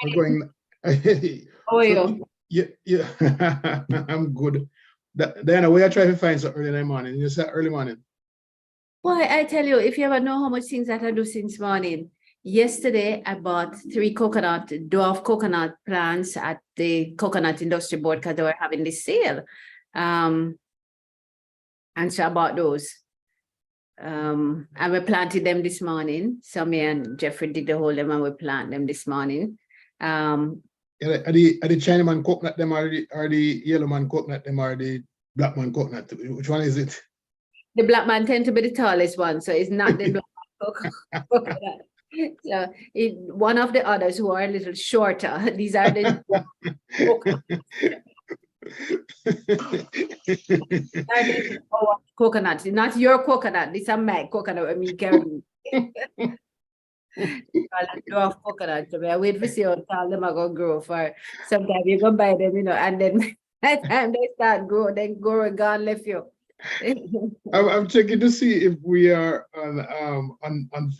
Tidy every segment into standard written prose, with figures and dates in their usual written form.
We're going. How are So, you? yeah, I'm good. Diana, where I try to find so early in the morning. You said early morning. Boy, I tell you, if you ever know how much things that I do since morning. Yesterday, I bought 3 dwarf coconut plants at the Coconut Industry Board because they were having this sale. And so I bought those. And we planted them this morning. So me and Jeffrey did the whole them and we planted them this morning. Yeah, are the China man coconut them or the yellow man coconut them or the black man coconut? Which one is it? The black man tend to be the tallest one, so it's not the black coconut. So one of the others who are a little shorter, these are the coconuts, not your coconut. These are my coconut. I mean, carry. Dwarf coconut. So I wait for see how tall them are gonna grow. For sometimes you go buy them, and then by the time they start grow, then grow gone left you. I'm checking to see if we are on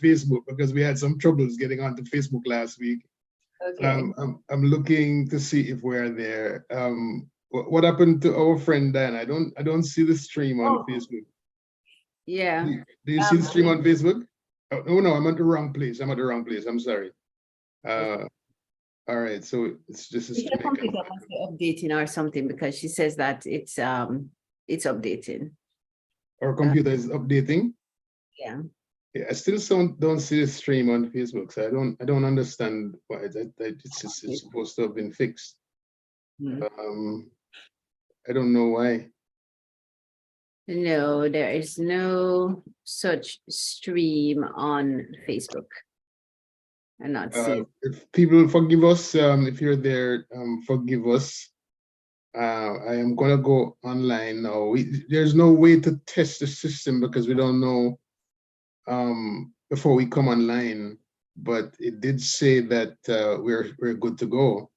Facebook because we had some troubles getting onto Facebook last week. Okay. I'm looking to see if we're there. What happened to our friend Dan? I don't see the stream on Facebook. Yeah. Do you see the stream on Facebook? Oh, no, I'm at the wrong place. I'm sorry. All right, so it's just a The computer must be updating or something because she says that it's updating. Our computer is updating. Yeah. Yeah, I still don't see the stream on Facebook, so I don't understand why it's supposed to have been fixed. I don't know why. No, there is no such stream on Facebook. I'm not seeing. If people forgive us, if you're there, forgive us. I am gonna go online now. There's no way to test the system because we don't know before we come online, but it did say that we're good to go.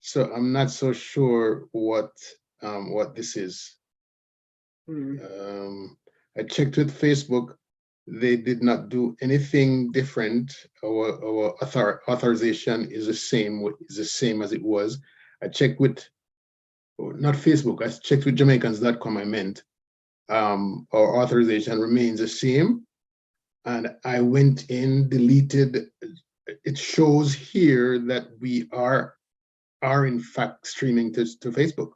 So I'm not so sure what this is. I checked with Facebook. They did not do anything different. Our authorization is the same as it was. I checked with not Facebook. I checked with Jamaicans.com. I meant our authorization remains the same. And I went in, deleted. It shows here that we are in fact streaming to Facebook.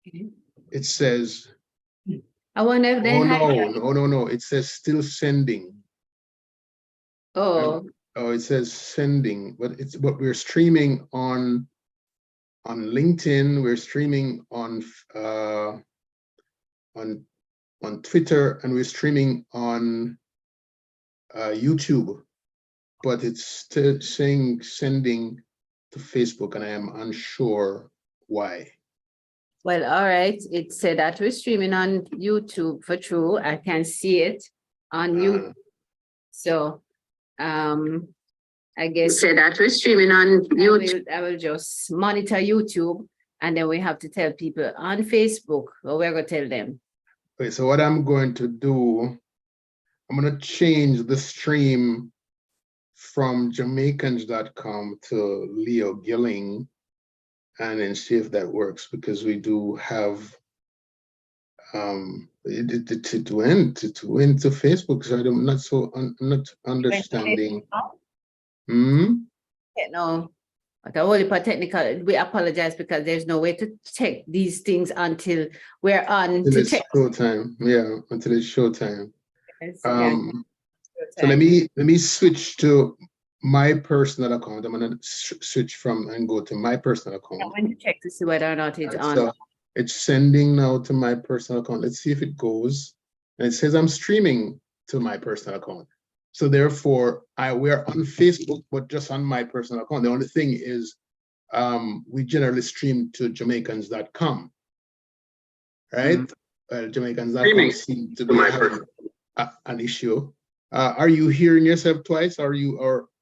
Okay. It says. I wonder if they no. It says still sending. Oh. It says sending, but we're streaming on LinkedIn. We're streaming on Twitter, and we're streaming on YouTube. But it's still saying sending to Facebook, and I am unsure why. Well, all right. It said that we're streaming on YouTube for true. I can see it on YouTube. So, I guess say that we're streaming on YouTube. I will just monitor YouTube, and then we have to tell people on Facebook. Well, we're gonna tell them. Okay, so what I'm going to do, I'm gonna change the stream from Jamaicans.com to Leo Gilling. And then see if that works, because we do have it went to Facebook, so I'm not understanding. No, but only for technical, we apologize because there's no way to check these things until we're on. Until it's showtime, yeah, until it's showtime. Yes, so let me switch to my personal account. I'm gonna switch from and go to my personal account. I'm going to check to see whether or not it's on. So it's sending now to my personal account. Let's see if it goes. And it says I'm streaming to my personal account. So therefore, we're on Facebook, but just on my personal account. The only thing is, we generally stream to Jamaicans.com, right? Jamaicans.com seems to be having an issue. Are you hearing yourself twice? Or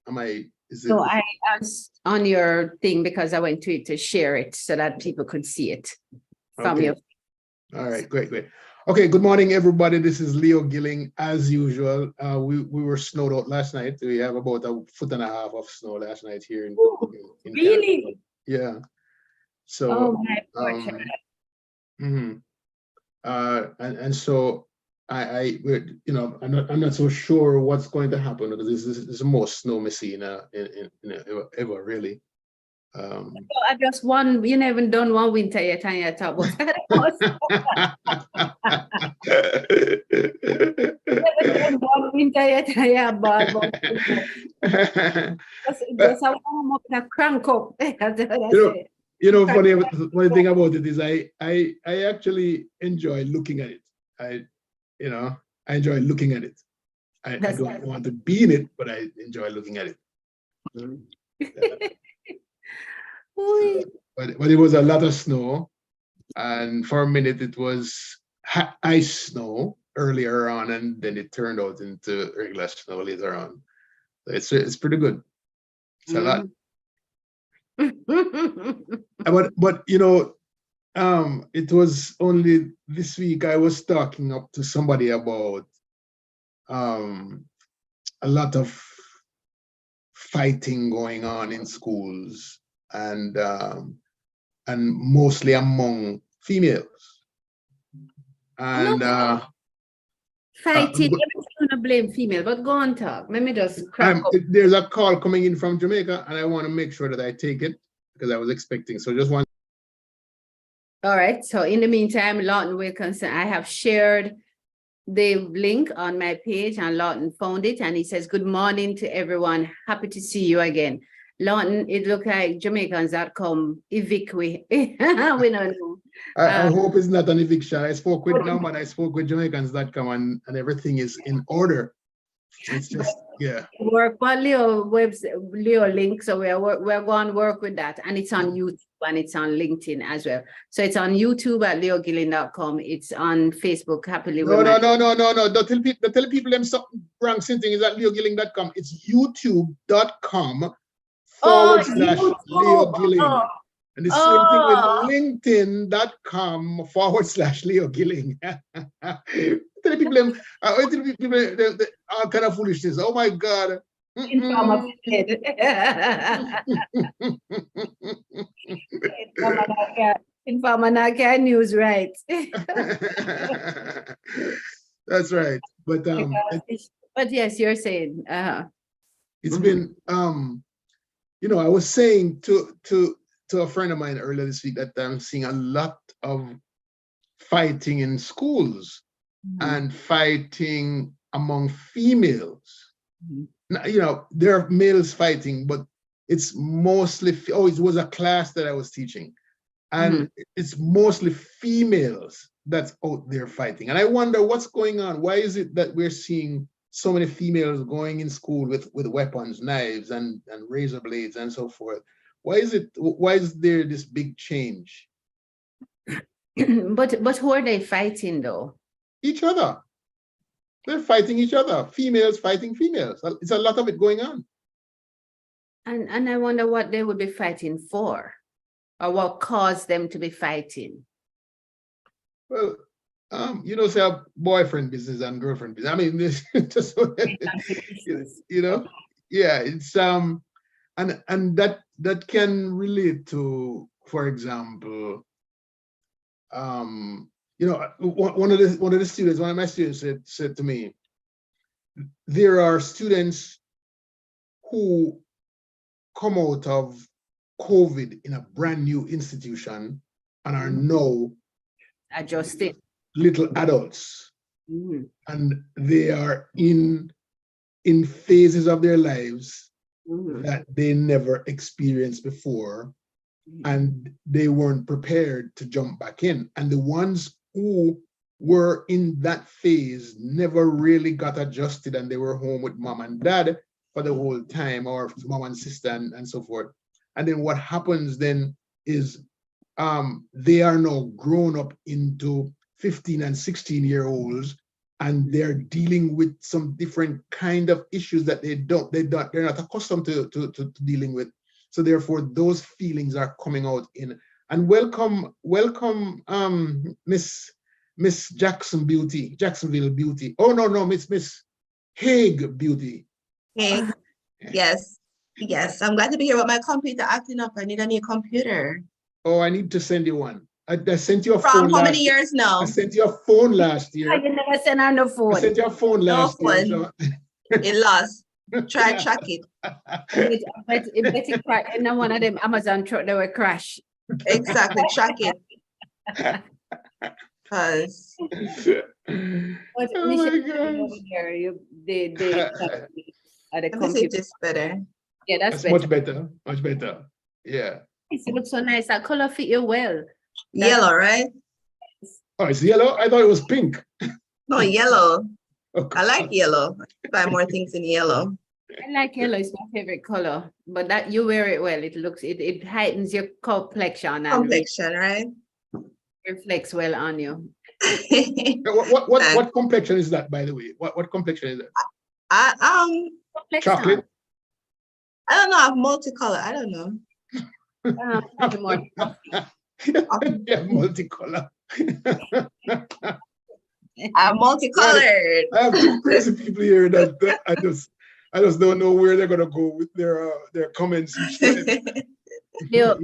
am I? No, I asked on your thing because I went to it to share it so that people could see it from you. All right, great. Okay, good morning, everybody. This is Leo Gilling, as usual. We were snowed out last night. We have about 1.5 feet of snow last night here in Canada. Really? Yeah. So, Oh my gosh. mhm. And so I'm not so sure what's going to happen because this is the most snow we've seen ever, really. So I just one, you never done one winter yet, and you talk about never done one winter yet, and you bad about just I want to crank up. That's what I say. Funny thing about it is I actually enjoy looking at it. I enjoy looking at it. I don't want to be in it, but I enjoy looking at it. But it was a lot of snow, and for a minute it was ice snow earlier on, and then it turned out into regular snow later on. So it's pretty good. It's a lot. But it was only this week I was talking up to somebody about a lot of fighting going on in schools, and mostly among females. And fighting, I'm going to blame female, but go on talk. Let me just crack up. There's a call coming in from Jamaica, and I want to make sure that I take it because I was expecting. So just one. All right. So in the meantime, Lawton Wilkinson, I have shared the link on my page, and Lawton found it, and he says, "Good morning to everyone. Happy to see you again." Lawton, it looked like Jamaicans.com evict we. We don't know. I hope it's not an eviction. I spoke with Norman, I spoke with Jamaicans.com, and everything is in order. It's just, yeah. Work but Leo link, so we're going to work with that, and it's on YouTube and it's on LinkedIn as well. So it's on YouTube at leogilling.com. It's on Facebook. Happily. No. Don't tell people them something wrong. Same thing is at leogilling.com. It's youtube.com / Leo Gilling. And the same thing with linkedin.com / Leo Gilling. Tell people all kind of foolishness. Oh my God. Informanaka news, right? That's right. But yes, you're saying it's been I was saying to a friend of mine earlier this week that I'm seeing a lot of fighting in schools and fighting among females. Now, there are males fighting, but it's mostly, it was a class that I was teaching, and it's mostly females that's out there fighting. And I wonder what's going on. Why is it that we're seeing so many females going in school with weapons, knives, and razor blades and so forth? Why is there this big change? But who are they fighting though? Each other. They're fighting each other. Females fighting females. It's a lot of it going on. And I wonder what they would be fighting for, or what caused them to be fighting. Well, say a boyfriend business and girlfriend business. I mean, this just yeah, it's and that can relate to, for example, one of my students said to me, there are students who come out of COVID in a brand new institution and are now adjusted little adults, and they are in phases of their lives that they never experienced before, and they weren't prepared to jump back in. And the ones who were in that phase never really got adjusted, and they were home with mom and dad for the whole time, or mom and sister and so forth. And then what happens then is they are now grown up into 15 and 16-year-olds, and they're dealing with some different kind of issues that they're not accustomed to dealing with. So therefore, those feelings are coming out in. And welcome, Miss Miss Jacksonville Beauty. Oh no, Miss Hague Beauty. Hey, yes, yes. I'm glad to be here with my computer acting up. I need a new computer. Oh, I need to send you one. I sent you a From phone how many last years now? I sent you a phone last Oh, year. you never send her no I phone. sent you a phone last year. So. It lost. Try track it. But it crash. And then one of them Amazon truck they will crash. Exactly, track it. Because But Oh Michelle, my gosh. they at the let me see if computer. this better. Yeah, that's That's better. much better. Yeah. It looks so nice. That color fit you well. Yellow, right? Oh, it's yellow? I thought it was pink. No, yellow. Oh, I like yellow. I buy more things in yellow. I like yellow. It's my favorite color. But that you wear it well. It heightens your complexion and Complexion, right? reflects well on you. What complexion is that, by the way? What complexion is that? I Chocolate? I don't know. I have multicolor. I don't know. Probably more. Yeah, multicolor. I'm multicolored. I have two crazy people here that I just don't know where they're gonna go with their comments each time. Leo,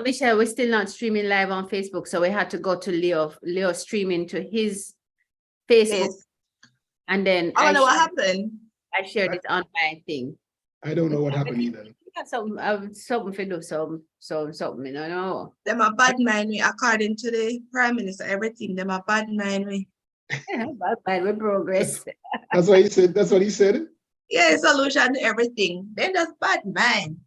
Michelle, we're still not streaming live on Facebook, so we had to go to Leo streaming to his Facebook, Yes. and then I don't know what happened. I shared it on my thing. I don't know what happened either. Yeah, something for do something, you know. Them a bad mind me, according to the Prime Minister, everything. Them a bad mind me. Bad with progress. That's what he said. That's what he said. Yeah, solution to everything. Then that's bad mind.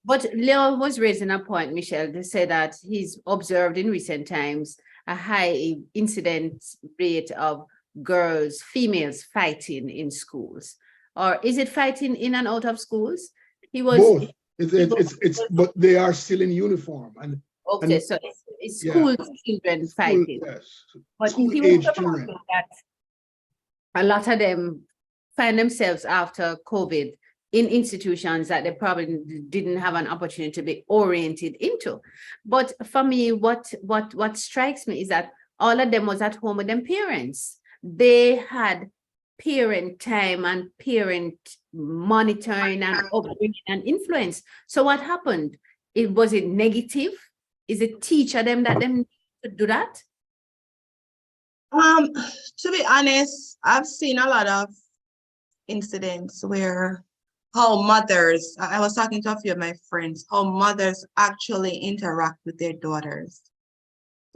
But Leo was raising a point, Michelle, to say that he's observed in recent times a high incident rate of females fighting in schools. Or is it fighting in and out of schools? He was both. It's but they are still in uniform and okay, so it's school children fighting. Yes. But School he was age talking children. about that a lot of them find themselves after COVID in institutions that they probably didn't have an opportunity to be oriented into. But for me, what strikes me is that all of them was at home with their parents. They had parent time and parent monitoring and upbringing and influence. So what happened? Was it negative? Is it teacher them that them to do that? To be honest, I've seen a lot of incidents where how mothers, I was talking to a few of my friends, how mothers actually interact with their daughters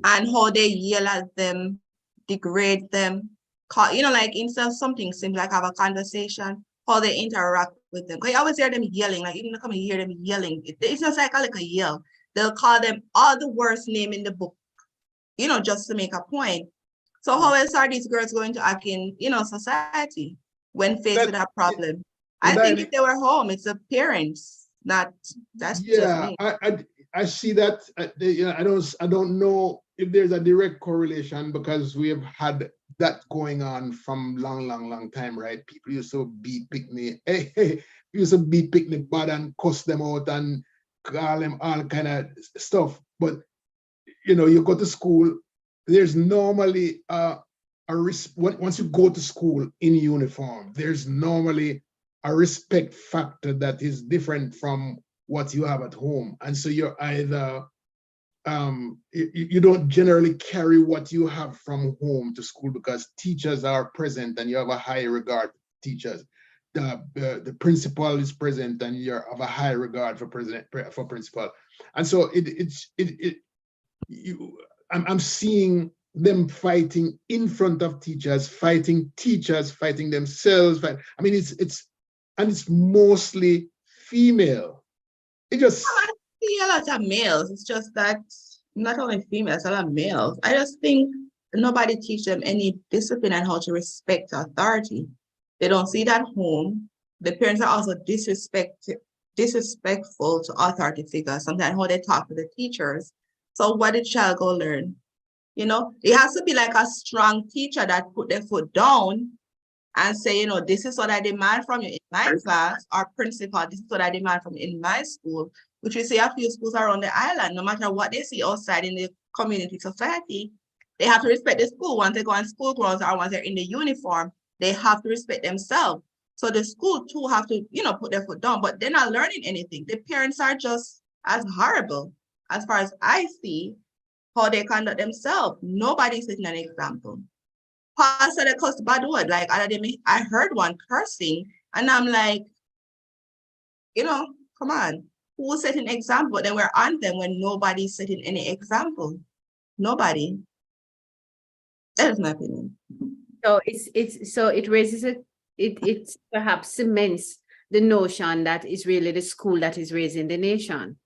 and how they yell at them, degrade them, like instead of something simple like have a conversation, how they interact with them. Because you always hear them yelling, like even come and hear them yelling. It's not like a yell. They'll call them all the worst name in the book, just to make a point. So how else are these girls going to act in, society when faced with a problem? I think if they were home, it's the parents, that's just me. I see that. I don't know if there's a direct correlation because we have had that going on from long time, right? People used to beat picnic, used to beat picnic bad and cuss them out and call them all kind of stuff. But you go to school, there's normally once you go to school in uniform, there's normally a respect factor that is different from what you have at home. And so you're either, you don't generally carry what you have from home to school because teachers are present and you have a high regard for teachers. The principal is present and you're of a high regard for principal. And so I'm seeing them fighting in front of teachers, fighting themselves. I mean, it's mostly female. I see a lot of males. It's just that not only females, a lot of males. I just think nobody teach them any discipline and how to respect authority. They don't see that home. The parents are also disrespectful to authority figures. Sometimes how they talk to the teachers. So what did child go learn? It has to be like a strong teacher that put their foot down and say, this is what I demand from you in my class, or principal, this is what I demand from you in my school, which we see a few schools around the island, no matter what they see outside in the community, society. They have to respect the school once they go on school grounds or once they're in the uniform. They have to respect themselves. So the school too have to, put their foot down, but they're not learning anything. The parents are just as horrible as far as I see how they conduct themselves. Nobody's setting an example. Pastor that cuss bad word, like I heard one cursing, and I'm like, come on, who's setting example? But then we're on them when nobody's setting any example. Nobody. That is my opinion. So it raises it perhaps cements the notion that it's really the school that is raising the nation.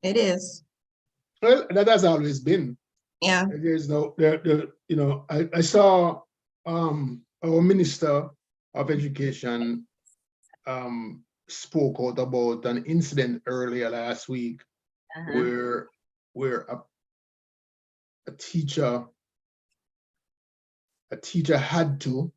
It is. Well, that has always been. Yeah. There's no, I saw our Minister of Education spoke out about an incident earlier last week where a teacher had to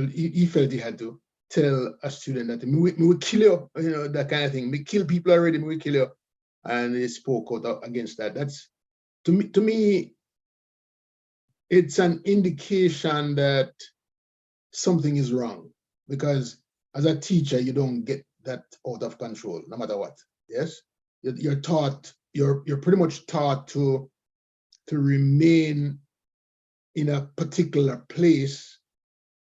he felt he had to tell a student that me will kill you, that kind of thing. Me kill people already, me will kill you. And he spoke out against that. That's to me, it's an indication that something is wrong, because as a teacher, you don't get that out of control, no matter what. Yes, you're taught, you're pretty much taught to remain in a particular place,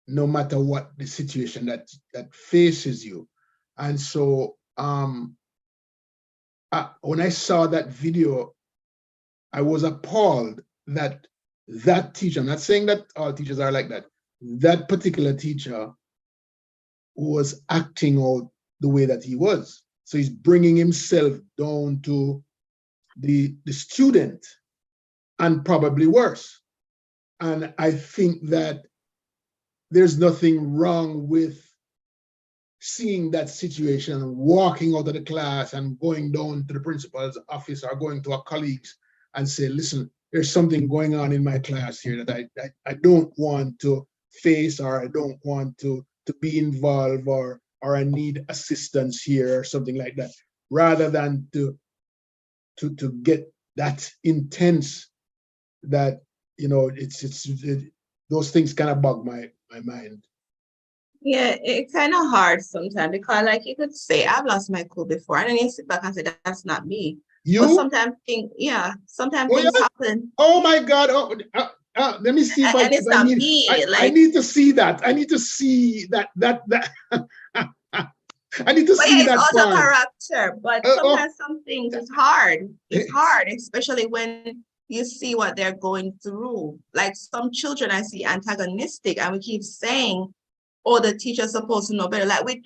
no matter what the situation that faces you. And so when I saw that video, I was appalled that teacher, I'm not saying that all teachers are like that, that particular teacher was acting out the way that he was. So he's bringing himself down to the student, and probably worse. And I think that there's nothing wrong with seeing that situation, walking out of the class and going down to the principal's office or going to our colleagues and say, listen, there's something going on in my class here that I don't want to face, or I don't want to be involved, or I need assistance here or something like that, rather than to get that intense that, those things kind of bug my mind. Yeah, it's kind of hard sometimes, because like you could say, I've lost my cool before, and then you sit back and say, that's not me. You? But sometimes things happen. Oh my God. Let me see if And it's not me. I need to see that. I need to see that. I need to see that It's also part. character, but sometimes some things it's hard. It's hard, especially when you see what they're going through. Like some children I see antagonistic, and we keep saying, oh, the teacher's supposed to know better. Like we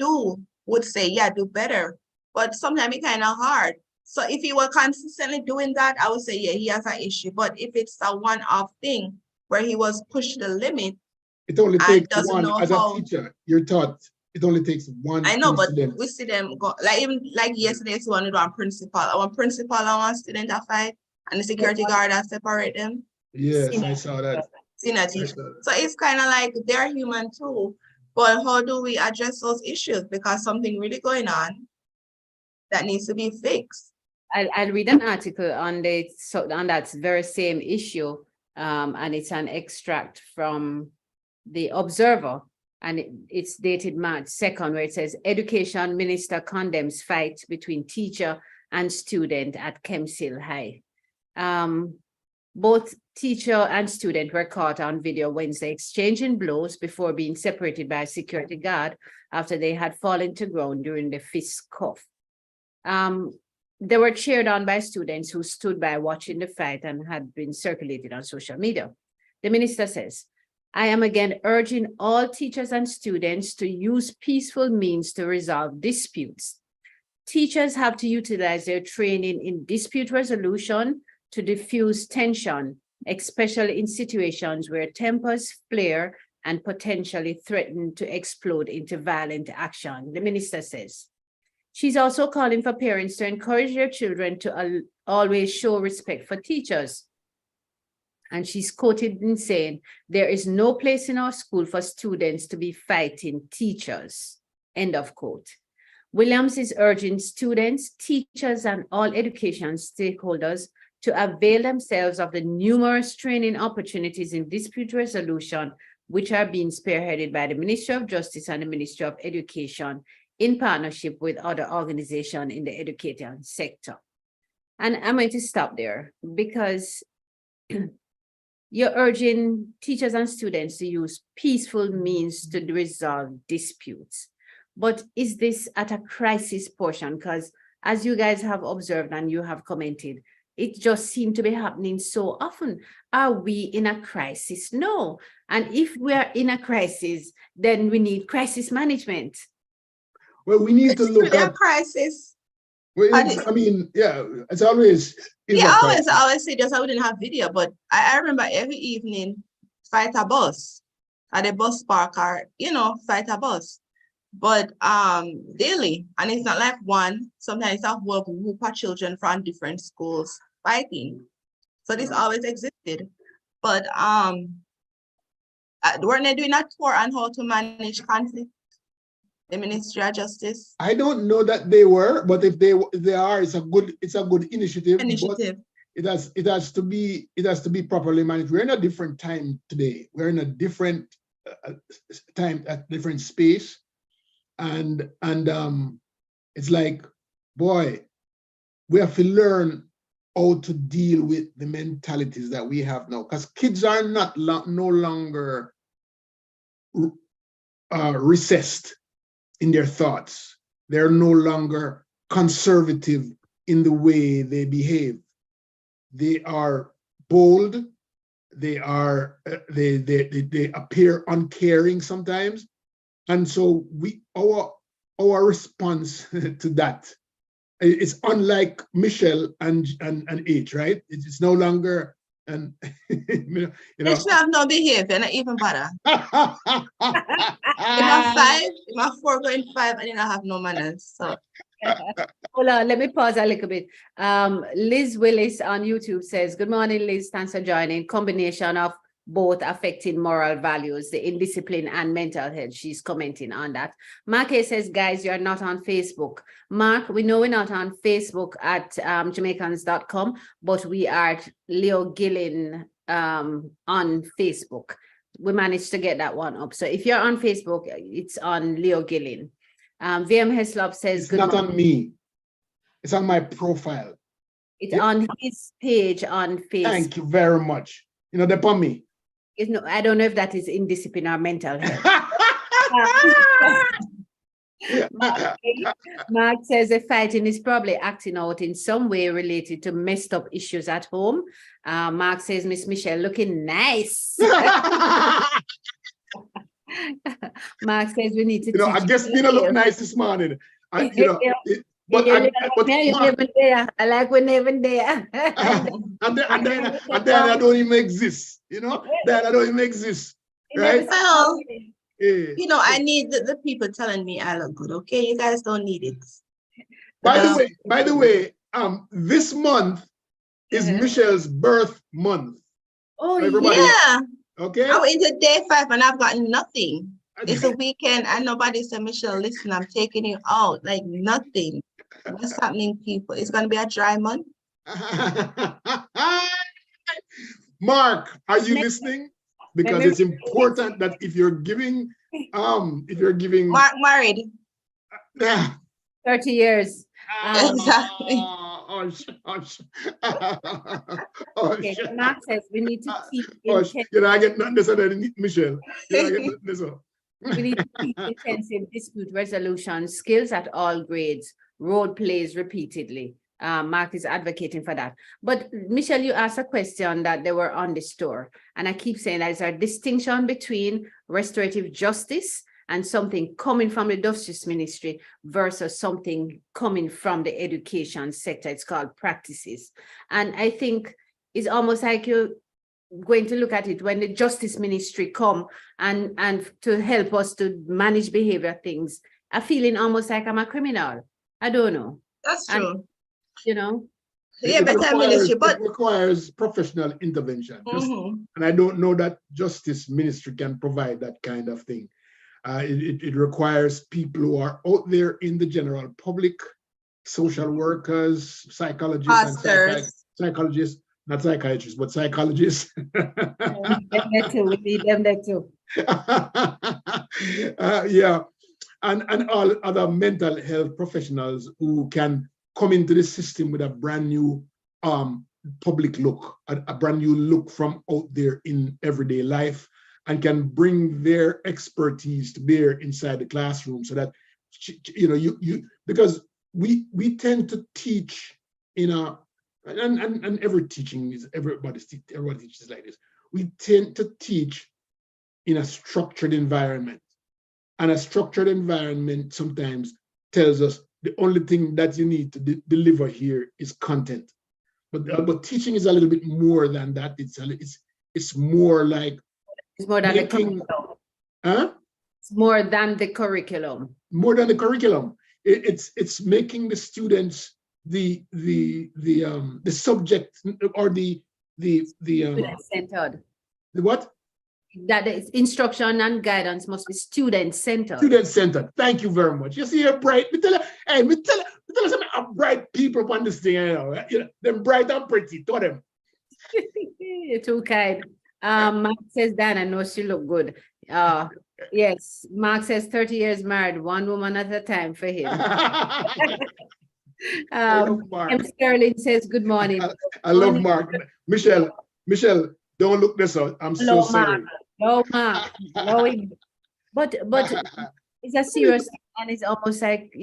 would say, yeah, do better. But sometimes it's kind of hard. So if he were consistently doing that, I would say, yeah, he has an issue. But if it's a one-off thing where he was pushed to the limit, it only takes doesn't one. know As how, a teacher, you're taught it only takes one. I know, incident. but we see them go, like even like yesterday, so one principal and one student a fight, and the security guard that separate them. Yes, I saw that. So it's kind of like they're human too. But how do we address those issues? Because something really going on that needs to be fixed. I'll read an article on that very same issue, and it's an extract from the Observer, and it's dated March 2nd, where it says, Education Minister condemns fight between teacher and student at Kemsill High. Both teacher and student were caught on video Wednesday exchanging blows before being separated by a security guard after they had fallen to ground during the fist cuff. They were cheered on by students who stood by watching the fight and had been circulated on social media. The minister says, I am again urging all teachers and students to use peaceful means to resolve disputes. Teachers have to utilize their training in dispute resolution to diffuse tension, especially in situations where tempers flare and potentially threaten to explode into violent action, the minister says. She's also calling for parents to encourage their children to always show respect for teachers. And she's quoted in saying, there is no place in our school for students to be fighting teachers, end of quote. Williams is urging students, teachers, and all education stakeholders to avail themselves of the numerous training opportunities in dispute resolution, which are being spearheaded by the Ministry of Justice and the Ministry of Education in partnership with other organizations in the education sector. And I'm going to stop there because you're urging teachers and students to use peaceful means to resolve disputes. But is this at a crisis portion? Because as you guys have observed and you have commented, it just seemed to be happening so often. Are we in a crisis? No. And if we are in a crisis, then we need crisis management. Well, we need to It's look really a at, crisis. well, I mean, yeah, it's always. is Yeah, a I crisis. always say just I wouldn't have video, but I remember every evening fight a bus at a bus park or, you know, fight a bus. But daily, and it's not like one, sometimes it's a whole group of children from different schools fighting. So this always existed. But weren't they doing a tour on how to manage conflict? The Ministry of Justice I don't know that they were, but if they are, it's a good initiative. But it has to be properly managed. We're in a different time today. We're in a different time, a different space, and it's like, boy, we have to learn how to deal with the mentalities that we have now, because kids are no longer recessed in their thoughts. They're no longer conservative in the way they behave. They are bold. They are they appear uncaring sometimes, and so our response to that is unlike Michelle and H, right? It's no longer and you know. They should have no behavior, not even bother. If I'm 5, if I'm 4 going 5, I didn't have no manners. So Hold on, let me pause a little bit. Liz Willis on YouTube says, good morning, Liz, thanks for joining. Combination of both affecting moral values, the indiscipline and mental health. She's commenting on that. Mark A says, guys, you're not on Facebook. Mark, we know we're not on Facebook at Jamaicans.com, but we are at Leo Gillen on Facebook. We managed to get that one up. So if you're on Facebook, it's on Leo Gillen. VM Heslop says, it's not on me. It's on my profile. It's on his page on Facebook. Thank you very much. You know, they're on me. No, I don't know if that is indiscipline or mental health. Mark says the fighting is probably acting out in some way related to messed up issues at home. Mark says, Miss Michelle looking nice. Mark says we need to. You know, I guess Nina look nice this morning. I like we're never there. and then I don't even exist. You know, then I don't even exist. Right? well, Yeah. you know, I need the people telling me I look good. Okay, you guys don't need it. By the way, this month is Michelle's birth month. Oh, everybody. Yeah. Okay. I'm into day 5 and I've got nothing. It's a weekend and nobody said, Michelle, listen, I'm taking you out. Like nothing. What's happening, people? It's gonna be a dry month. Mark, are you listening? Because it's important that if you're giving Mark married. 30 years. Exactly. Okay, Mark says we need to keep I get nothing this other than Michelle. I get nothing this other. We need to keep intensive dispute resolution skills at all grades, role plays repeatedly. Mark is advocating for that. But Michelle, you asked a question that they were on the store. And I keep saying there's a distinction between restorative justice and something coming from the Justice Ministry versus something coming from the education sector. It's called practices. And I think it's almost like you're going to look at it when the Justice Ministry come and to help us to manage behavior things, a feeling almost like I'm a criminal. I don't know. That's true. And, you know. Yeah, but it requires professional intervention. And I don't know that Justice Ministry can provide that kind of thing. It requires people who are out there in the general public, social workers, psychologists, and Pastors. psychologists, not psychiatrists, but psychologists. We need them there too. Yeah, and all other mental health professionals who can come into the system with a brand new public look, a brand new look from out there in everyday life, and can bring their expertise to bear inside the classroom, so that because we tend to teach in a and every teaching is everybody teaches like this. We tend to teach in a structured environment, and a structured environment sometimes tells us the only thing that you need to deliver here is content. But teaching is a little bit more than that. It's more like it's more than the curriculum. It's more than the curriculum. More than the curriculum. It's making the students the subject or the student-centered. The what? That is instruction and guidance must be student-centered. Student-centered. Thank you very much. You see, you're bright. Me tell you something. I'm bright people on this thing. They're bright and pretty. To them. You're too kind. Mark says, Dan, I know she look good. Yes, Mark says 30 years married, one woman at a time for him. M. Sterling says, good morning. I love Mark. Michelle, don't look this up. I'm so sorry. No, Mark. No, but it's a serious thing, and it's almost like,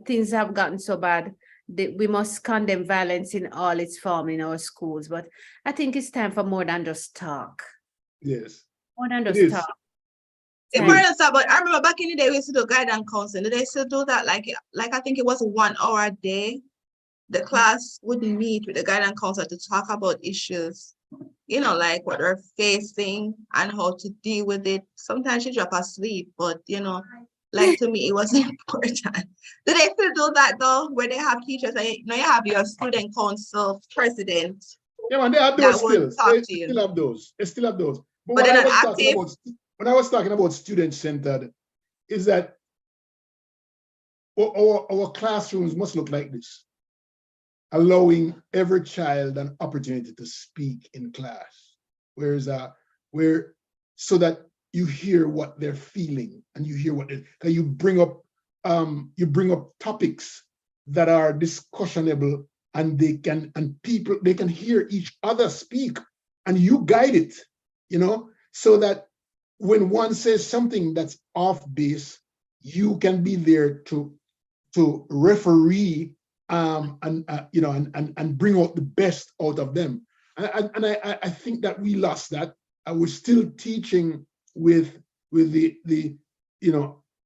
things have gotten so bad that we must condemn violence in all its form in our schools. But I think it's time for more than just talk. Yes. More than just talk. But I remember back in the day, we used to do guidance counseling. Did they still do that? Like I think it was 1 hour a day. The class would meet with the guidance counselor to talk about issues, like what they're facing and how to deal with it. Sometimes she drop asleep, but like to me, it was important. Do they still do that though, where they have teachers and you have your student council president? Yeah, man, they have those still. They still have those. They still have those. But they're not active. When I was talking about student-centered, is that our classrooms must look like this, allowing every child an opportunity to speak in class, so that you hear what they're feeling and you hear what you bring up topics that are discussionable, and they can hear each other speak, and you guide it, so that when one says something that's off base, you can be there to referee and bring out the best out of them. And I think that we lost that. We're still teaching with the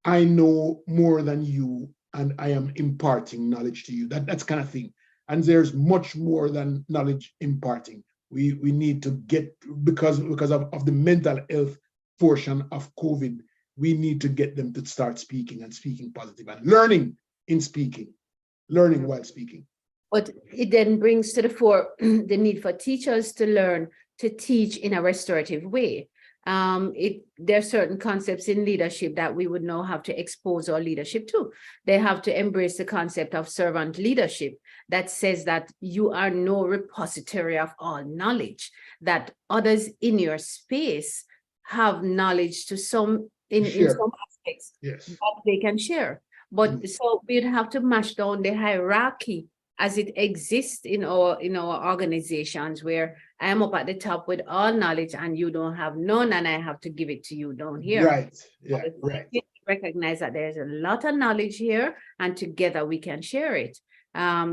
I know more than you and I am imparting knowledge to you. That's kind of thing. And there's much more than knowledge imparting. We need to get, because of the mental health portion of COVID, we need to get them to start speaking and speaking positive and learning while speaking. But it then brings to the fore the need for teachers to learn to teach in a restorative way. There are certain concepts in leadership that we would now have to expose our leadership to. They have to embrace the concept of servant leadership that says that you are no repository of all knowledge, that others in your space have knowledge to some in some aspects that they can share. But so we'd have to mash down the hierarchy as it exists in our organizations, where I am up at the top with all knowledge and you don't have none, and I have to give it to you down here. Right. Yeah. Right. Recognize that there's a lot of knowledge here, and together we can share it.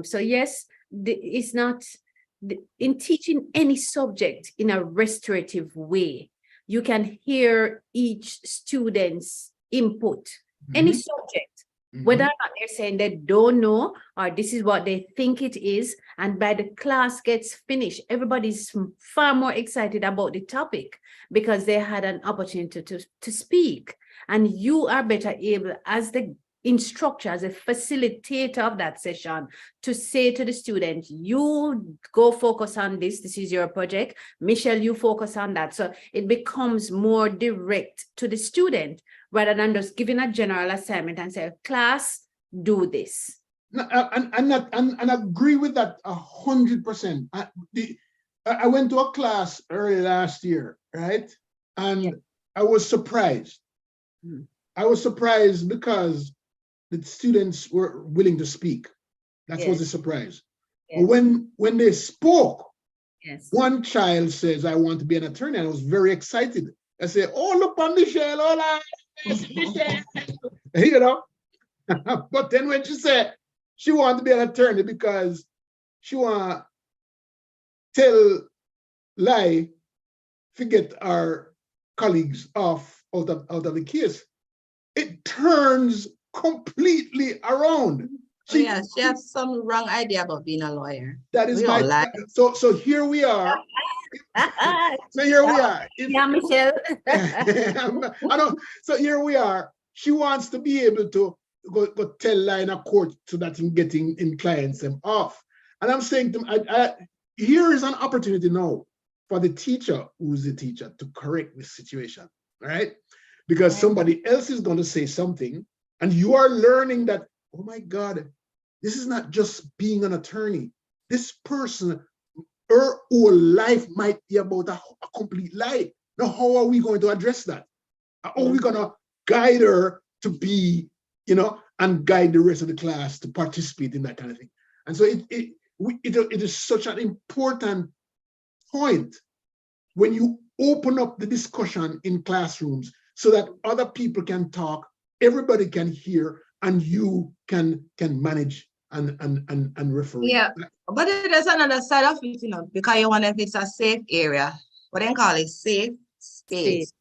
So yes, it's not in teaching any subject in a restorative way. You can hear each student's input, any subject, whether or not they're saying they don't know or this is what they think it is. And by the class gets finished, everybody's far more excited about the topic because they had an opportunity to speak. And you are better able, as the instructor, as a facilitator of that session, to say to the student, you go focus on this is your project. Michelle, you focus on that. So it becomes more direct to the student rather than just giving a general assignment and say, class, do this. No, and I agree with that 100%. I went to a class early last year, right? And Yeah. I was surprised. I was surprised because the students were willing to speak. That was a Yes. surprise. Yes. But when they spoke, Yes. one child says, I want to be an attorney. And I was very excited. I said, oh, look on Michelle, hola, Michelle. You know? But then when she said she wanted to be an attorney because she want to tell lie to get our colleagues off out of the case, it turns completely around. Oh, yeah, she has some wrong idea about being a lawyer. That is We all lie. so here we are. So here we are. Yeah, Michelle. I know. So here we are. She wants to be able to go tell lie in a court so that in getting in clients them off. And I'm saying to them, here is an opportunity now for the teacher, who's the teacher, to correct this situation, right? Because somebody else is going to say something, and you are learning that, oh my God, this is not just being an attorney. This person, her whole life might be about a complete lie. Now, how are we going to address that? How are we going to guide her to be, you know, and guide the rest of the class to participate in that kind of thing? And so it is such an important point when you open up the discussion in classrooms so that other people can talk, everybody can hear, and you can manage and refer. Yeah, but there's another side of it, you know, because you wonder if it's a safe area, what they call it, safe space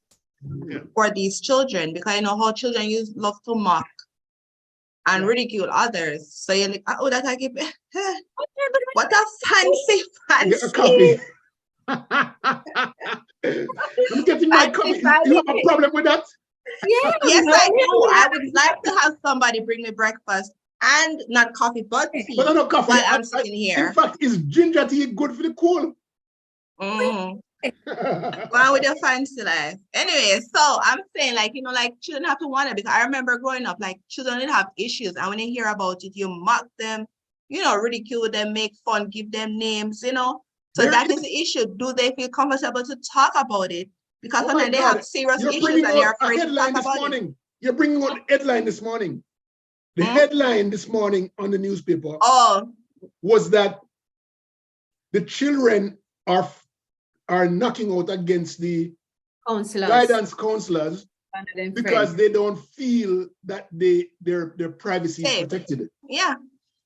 for these children, because you know how children love to mock and ridicule others. So you're like, oh, that I keep what a fancy. A coffee. I'm getting my coffee. You have a problem with that? Yeah, yes, I do. I would like to have somebody bring me breakfast and not coffee, but tea. But no coffee. While I'm sitting here. In fact, is ginger tea good for the cold? Go on with your fancy life. Anyway, so I'm saying, like, you know, like children have to wonder, because I remember growing up, like children didn't have issues, and when they hear about it, you mock them, you know, ridicule them, make fun, give them names, you know. So that is the issue. Do they feel comfortable to talk about it? Because sometimes they have serious issues and they're afraid to talk about it. You're bringing out the headline this morning. The headline this morning on the newspaper was that the children are knocking out against the guidance counselors because they don't feel that their privacy is protected. Yeah,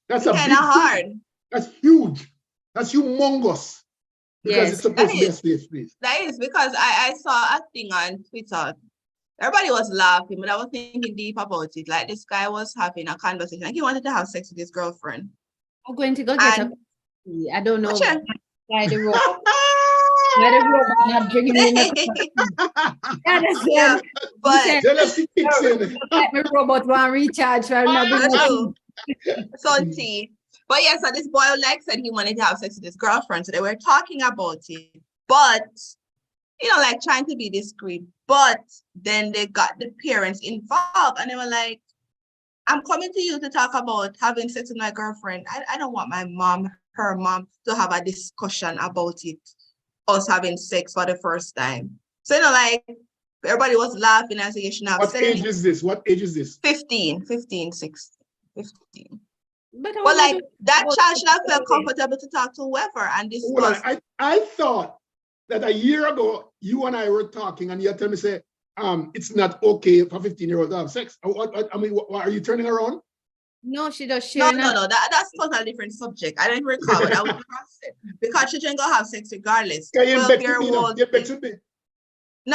that's kind of hard. That's huge. That's humongous. Because it's supposed to be a safe space. That is because I saw a thing on Twitter. Everybody was laughing, but I was thinking deep about it. Like this guy was having a conversation. Like he wanted to have sex with his girlfriend. I'm going to go get a coffee. I don't know. By the road. Not drinking me yeah, but jealousy kicks in. My robot won't recharge for another. Salty. But yeah, so this boy, like said, he wanted to have sex with his girlfriend. So they were talking about it, but, you know, like trying to be discreet. But then they got the parents involved and they were like, I'm coming to you to talk about having sex with my girlfriend. I don't want her mom, to have a discussion about it, us having sex for the first time. So, you know, like everybody was laughing and saying you shouldn't have sex. What age is this? What age is this? 15, 16. But But like that child should have felt comfortable to talk to whoever and discuss. I thought that a year ago you and I were talking and you told me say it's not okay for 15-year-olds to have sex. I mean, what, are you turning around? No, she does share. No. That's a totally different subject. I don't recall what I was because children go have sex regardless. No,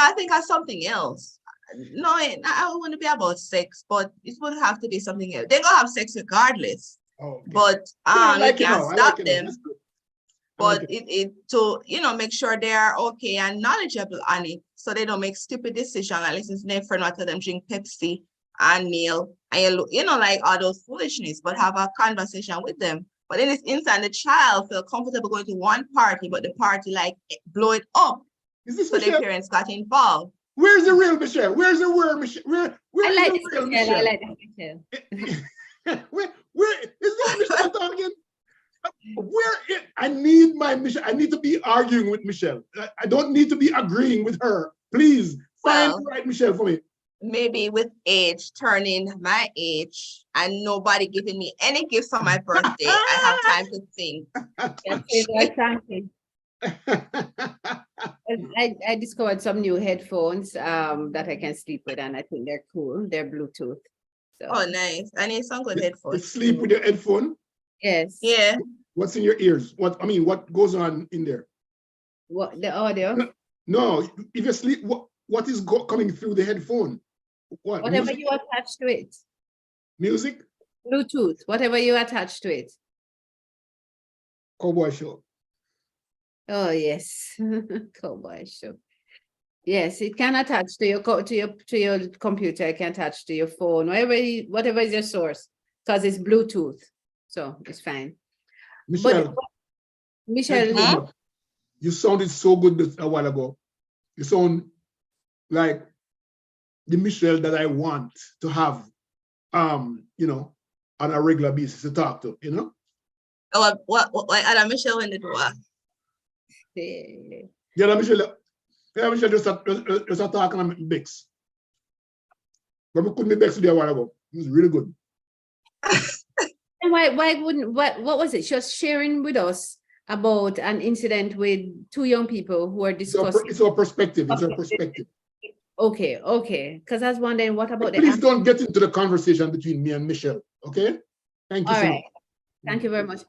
I think that's something else. No, I wouldn't be about sex, but it would have to be something else. They go have sex regardless. Oh, okay. But you can't stop them. But it to, you know, make sure they are okay and knowledgeable on it, so they don't make stupid decisions and listen to their friend or tell them drink Pepsi and meal and you know, like all those foolishness, but have a conversation with them. But in this instance, the child felt comfortable going to one party, but the party like blow it up. Is this so their parents got involved. Where's the real Michelle? Where's the real Michelle? I Where's like the this real Michelle. I Michelle? like this Michelle. Where is this Michelle talking? I need my Michelle. I need to be arguing with Michelle. I don't need to be agreeing with her. Please find Well, the right Michelle for me. maybe with age, turning my age, and nobody giving me any gifts on my birthday, I have time to think. Yes, thank you. I discovered some new headphones that I can sleep with, and I think they're cool. They're Bluetooth. So Oh, nice. I need some good You headphones. sleep with your headphone. yes. Yeah. What's in your ears? What goes on in there? What the audio? No, if you sleep, what is coming through the headphone? What Whatever music? you attach to it. Music? Bluetooth, whatever you attach to it. Cowboy show. Oh yes, cowboy show. Yes, it can attach to your computer. It can attach to your phone, whatever is your source, because it's Bluetooth, so it's fine. Michelle, But thank Michelle, you so much. You sounded so good a while ago. You sound like the Michelle that I want to have, you know, on a regular basis to talk to, you know? Oh, what other Michelle in the door? Yeah, Michelle just a talking on Bex. But we couldn't be Bex today a while ago. It was really good. and why wouldn't what was it? She was sharing with us about an incident with two young people who were discussing. It's our perspective. It's our perspective. Okay. Because I was wondering, what about Please don't get into the conversation between me and Michelle, okay? Thank you All so right. much. Thank you very much.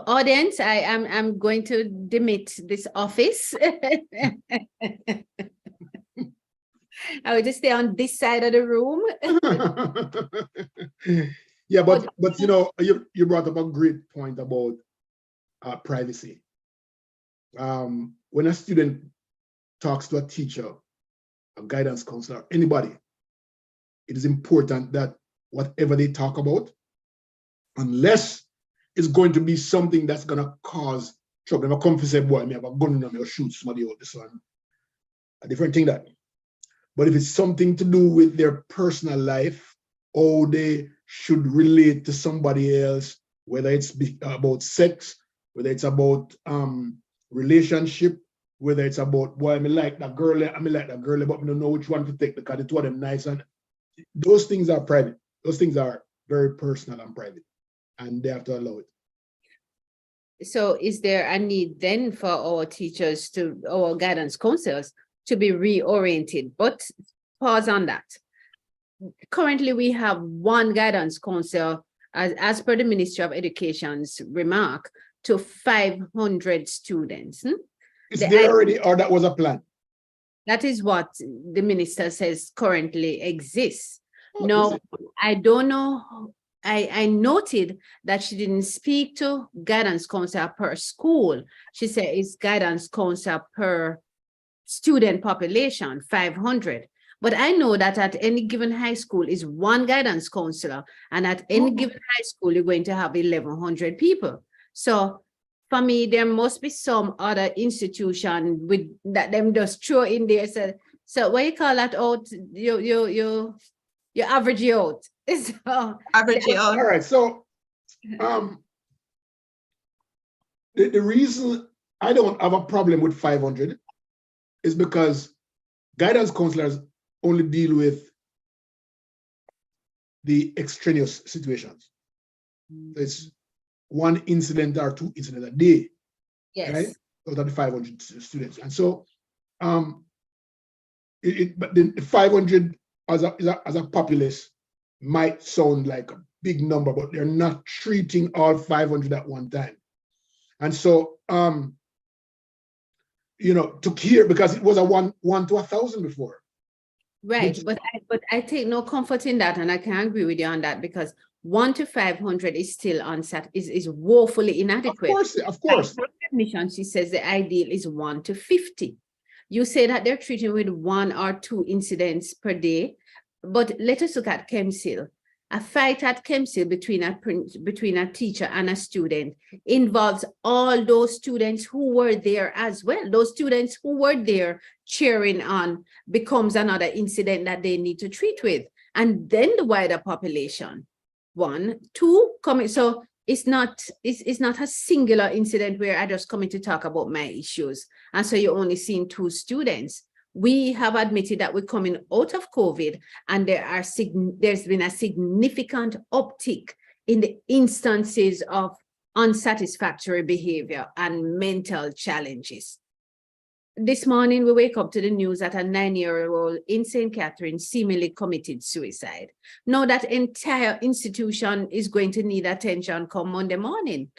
Audience, I'm going to demit this office. I will just stay on this side of the room. Yeah, but you know, you brought up a great point about privacy. When a student talks to a teacher, a guidance counselor, anybody, it is important that whatever they talk about, unless it's going to be something that's gonna cause trouble. If I come to say, boy, I have a gun in me or shoot somebody out this one, a different thing that. But if it's something to do with their personal life, or they should relate to somebody else, whether it's about sex, whether it's about relationship, whether it's about, boy, I like that girl, but I don't know which one to take because the two of them nice. And those things are private. Those things are very personal and private, and they have to allow it. So is there a need then for our teachers our guidance counselors to be reoriented? But pause on that. Currently, we have one guidance counselor, as per the Ministry of Education's remark, to 500 students. Is there already, or that was a plan? That is what the minister says currently exists. Oh, no, I don't know. I noted that she didn't speak to guidance counselor per school. She said it's guidance counselor per student population, 500. But I know that at any given high school is one guidance counselor, and at any given high school, you're going to have 1,100 people. So for me, there must be some other institution with that them just throw in there. So what you call that out? You average you out. So, Average it out. All right. So the reason I don't have a problem with 500 is because guidance counselors only deal with the extraneous situations. So it's one incident or two incidents a day. yes. Right? Those are the 500 students. And so but the 500 as a populace might sound like a big number, but they're not treating all 500 at one time. And so you know, to hear, because it was a one to 1,000 before. Right, but I take no comfort in that, and I can agree with you on that, because 1 to 500 is still is woefully inadequate. Of course. By her admission, she says the ideal is 1 to 50. You say that they're treating with 1 or 2 incidents per day, but let us look at Kemsil. A fight at KEMSIL between a teacher and a student involves all those students who were there as well. Those students who were there cheering on becomes another incident that they need to treat with. And then the wider population. 1, 2, coming. So it's not a singular incident where I just come in to talk about my issues. And so you're only seeing 2 students. We have admitted that we're coming out of COVID, and there's been a significant uptick in the instances of unsatisfactory behavior and mental challenges. This morning, we wake up to the news that a 9-year-old in St. Catherine seemingly committed suicide. Now that entire institution is going to need attention come Monday morning.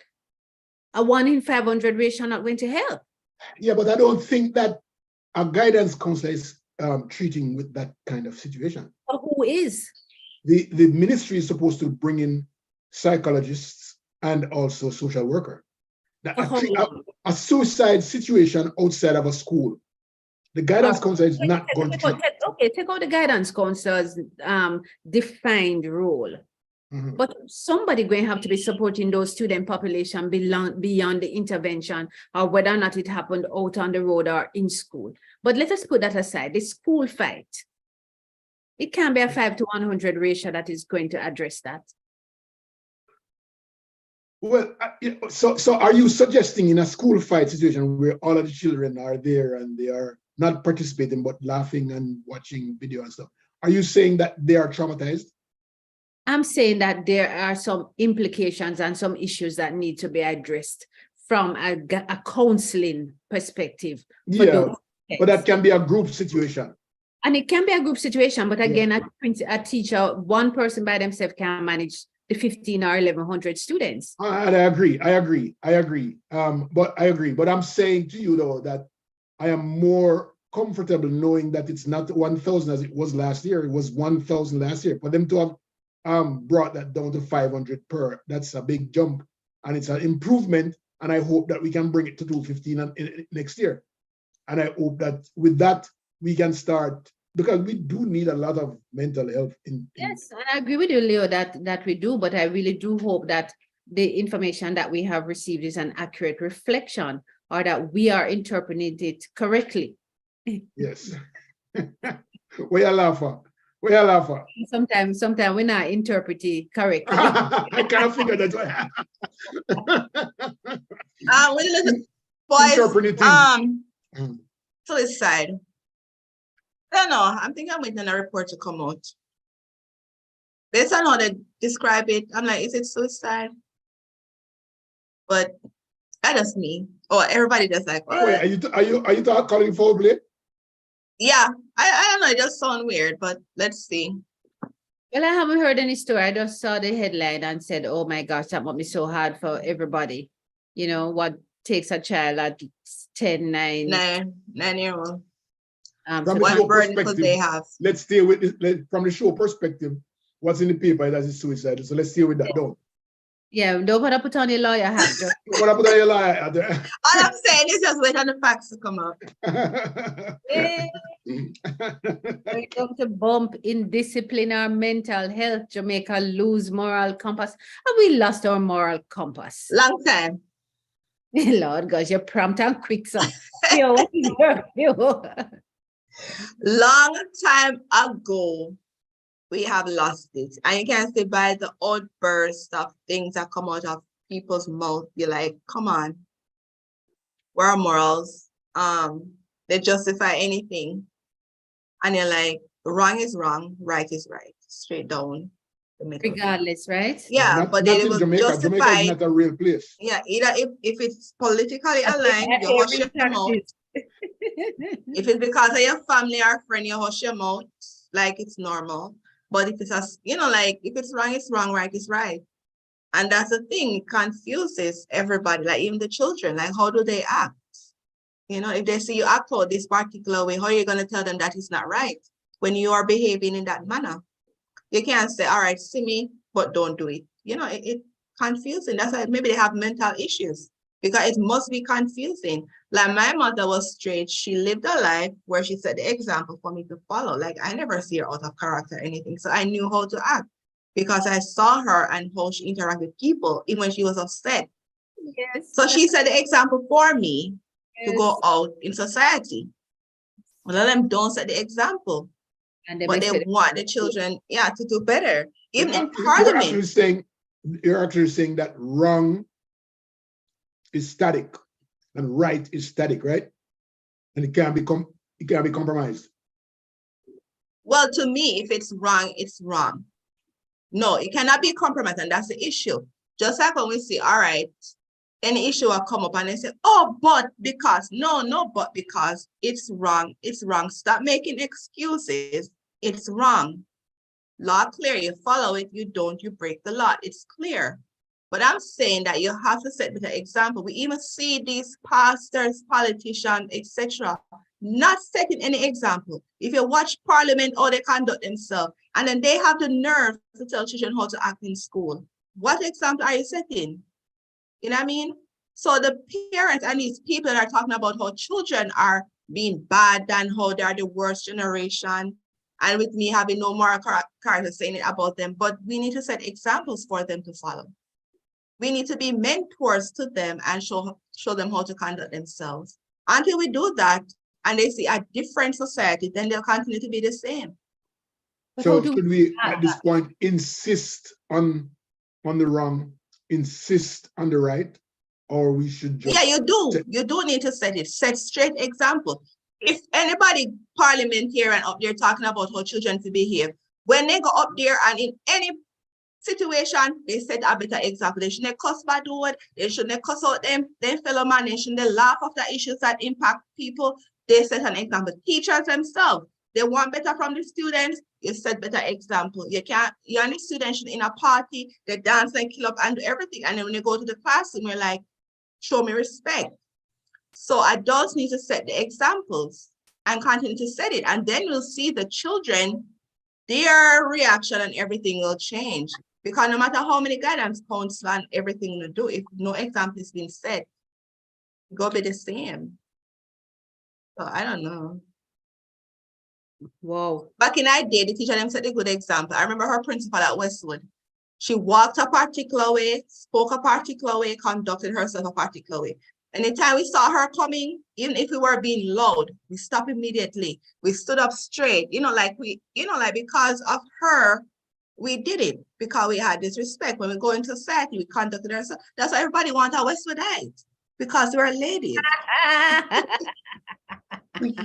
A 1 in 500 ratio not going to help. Yeah, but I don't think that a guidance counselor is treating with that kind of situation. But who is? The ministry is supposed to bring in psychologists and also social worker. A suicide situation outside of a school, the guidance counselor is not going to treat. Okay, take out the guidance counselor's defined role. Mm-hmm. But somebody going to have to be supporting those student population beyond the intervention, or whether or not it happened out on the road or in school. But let us put that aside. The school fight, it can be a 5 to 100 ratio that is going to address that. Well, so are you suggesting in a school fight situation where all of the children are there and they are not participating but laughing and watching video and stuff, are you saying that they are traumatized? I'm saying that there are some implications and some issues that need to be addressed from a counseling perspective. Yeah, but that can be a group situation. And it can be a group situation, but again, a teacher, one person by themselves can manage the 15 or 1100 students. I agree. But I'm saying to you though that I am more comfortable knowing that it's not 1,000 as it was last year. It was 1,000 last year. For them to have brought that down to 500 per, that's a big jump, and it's an improvement. And I hope that we can bring it to 215 next year. And I hope that with that we can start, because we do need a lot of mental health. Yes, and I agree with you, Leo, that we do, but I really do hope that the information that we have received is an accurate reflection, or that we are interpreting it correctly. Yes. We are laughing. Sometimes we're not interpreting correctly. I can't figure that out. Suicide. I don't know. I'm thinking I'm waiting on a report to come out. Based on how they describe it, I'm like, is it suicide? But that is me. Or everybody just like, what? Wait, are you calling foul play? Yeah, I don't know. It just sounds weird, but let's see. Well, I haven't heard any story. I just saw the headline and said, oh my gosh, that must be so hard for everybody. You know, what takes a child at 10, 9-year-old. From the show perspective, let's stay with this, from the show perspective, what's in the paper that is suicide. So let's stay with that. Don't. Yeah, don't put on your lawyer hat. Put on your lawyer hat. All I'm saying is just wait on the facts to come up. We're going to bump Indiscipline our mental health. Jamaica lose moral compass. And we lost our moral compass. Long time. Lord gosh, you're prompt and quick, so. Yo, what is your view? Long time ago, we have lost it. And you can see by the outburst of things that come out of people's mouth, you're like, come on, where are morals? They justify anything. And you're like, wrong is wrong, right is right, straight down the middle. Regardless, right? Yeah, but they will justify. Jamaica is not a real place. Yeah, either if it's politically aligned, you hush your mouth. If it's because of your family or friend, you hush your mouth like it's normal. But if it's like if it's wrong, it's wrong, right is right. And that's the thing, it confuses everybody, like even the children, like how do they act? You know, if they see you act out this particular way, how are you going to tell them that it's not right when you are behaving in that manner? You can't say, all right, see me, but don't do it. You know, it's confusing. That's why maybe they have mental issues, because it must be confusing. Like my mother was straight. She lived a life where she set the example for me to follow. Like I never see her out of character or anything. So I knew how to act because I saw her and how she interacted with people, even when she was upset. Yes. So she set the example for me to Yes. go out in society. A lot of them don't set the example, And but mess they it up. want the children, to do better. Even in You're actually Parliament, saying that wrong is static and right is static, right? And it can't be compromised. well, to me, if it's wrong, it's wrong. No, it cannot be compromised, and that's the issue. Just like when we see, all right, any issue will come up and they say, oh, but because, no, but because it's wrong, it's wrong. Stop making excuses. It's wrong. Law clear, you follow it, you don't, you break the law. It's clear. But I'm saying that you have to set the example. We even see these pastors, politicians, etc., not setting any example. If you watch Parliament, how they conduct themselves, and then they have the nerve to tell children how to act in school. What example are you setting? You know what I mean? So the parents and these people that are talking about how children are being bad and how they are the worst generation, and with me having no moral character saying it about them, but we need to set examples for them to follow. We need to be mentors to them and show them how to conduct themselves. Until we do that, and they see a different society, then they'll continue to be the same. But So how do should we, at this point, insist on the wrong, insist on the right, or we should just... Yeah, you do. You do need to set straight example. If anybody Parliament here and up there talking about how children to behave, when they go up there and in any situation, they set a better example. They shouldn't cuss bad word. They shouldn't cuss out them fellow man. They shouldn't laugh after issues that impact people. They set an example. Teachers themselves, they want better from the students. You set better example. You and the students in a party, they dance and kill up and do everything. And then when they go to the classroom, you're like, show me respect. So adults need to set the examples and continue to set it. And then we'll see the children, their reaction and everything will change. Because no matter how many guidance counsel and everything will do, if no example is being set, it will be the same. So I don't know. Whoa. Back in our day, the teacher them set a good example. I remember her principal at Westwood. She walked a particular way, spoke a particular way, conducted herself a particular way. Anytime we saw her coming, even if we were being loud, we stopped immediately. We stood up straight, because of her, we did it because we had this respect. When we go into society, we conducted ourselves. That's why everybody wants our Westwoodite, because we're ladies. But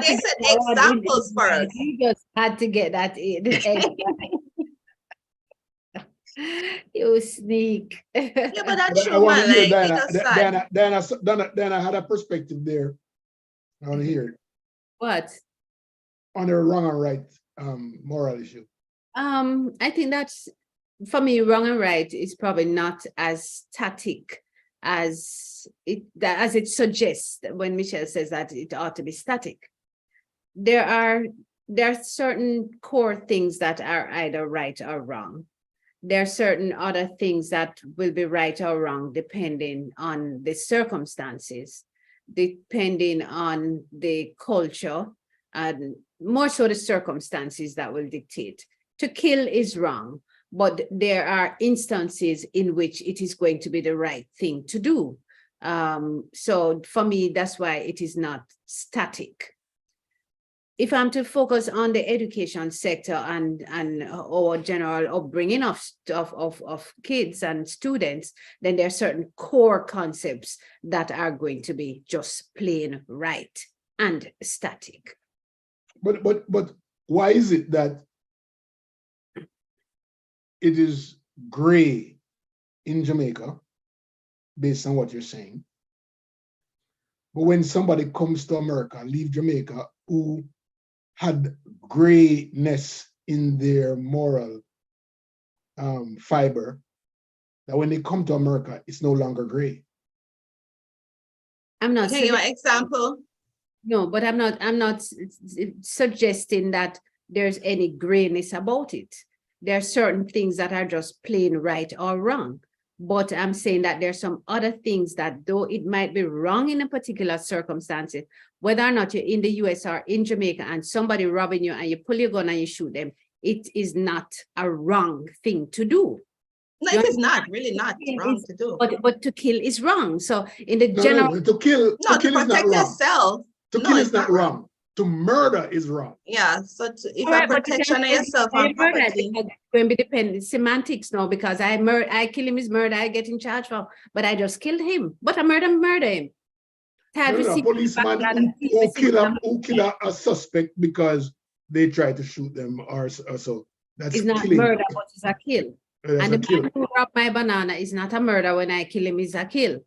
they set examples first. You just had to get that in. You sneak. Yeah, but that's I true, want to man. hear Like, Diana had a perspective there. I want to hear it. What? On the wrong and right moral issue. I think that's, for me, wrong and right is probably not as static as it suggests when Michelle says that it ought to be static. There are certain core things that are either right or wrong. There are certain other things that will be right or wrong depending on the circumstances, depending on the culture, and more so the circumstances that will dictate. To kill is wrong, but there are instances in which it is going to be the right thing to do. So for me, that's why it is not static. If I'm to focus on the education sector and our general upbringing of kids and students, then there are certain core concepts that are going to be just plain right and static. But why is it that it is gray in Jamaica, based on what you're saying, but when somebody comes to America, leave Jamaica, who had grayness in their moral fiber, that when they come to America, it's no longer gray? I'm not saying an example. No, but I'm not suggesting that there's any grayness about it. There are certain things that are just plain right or wrong. But I'm saying that there's some other things that, though it might be wrong in a particular circumstances, whether or not you're in the US or in Jamaica and somebody robbing you and you pull your gun and you shoot them, it is not a wrong thing to do. No, it is not, really not wrong to do. But to kill is wrong. So in the No, general, no, to kill No, to is not protect wrong. yourself. To No, kill it's is not wrong. To murder is wrong. Yeah, so if all a right, but you protection can of say yourself I and murder property. because it's going to be dependent semantics now because I kill him is murder, I get in charge for, but I just killed him. But I murder him. No, no, a policeman who kill a suspect because they try to shoot them or so. That's It's not killing. murder, but it's a kill. That's And a the kill. man who robbed my banana is not a murder. When I kill him, is a kill.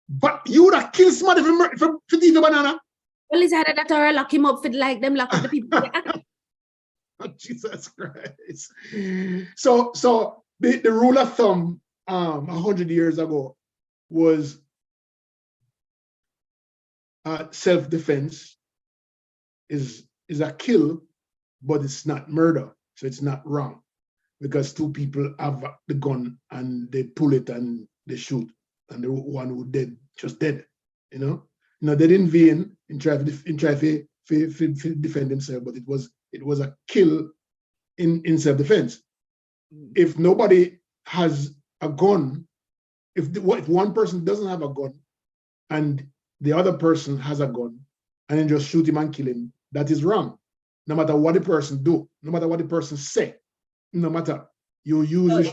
But you would have killed somebody for eating the banana. Well, it's either that or I lock him up for like them lock up the people. Oh, Jesus Christ. So the rule of thumb 100 years ago was self-defense is a kill, but it's not murder. So it's not wrong because two people have the gun and they pull it and they shoot, and the one who dead just dead. You know, they didn't vain in try to defend himself, but it was a kill in self-defense. If nobody has a gun, if one person doesn't have a gun and the other person has a gun and then just shoot him and kill him, that is wrong. No matter what the person do, no matter what the person say, no matter you use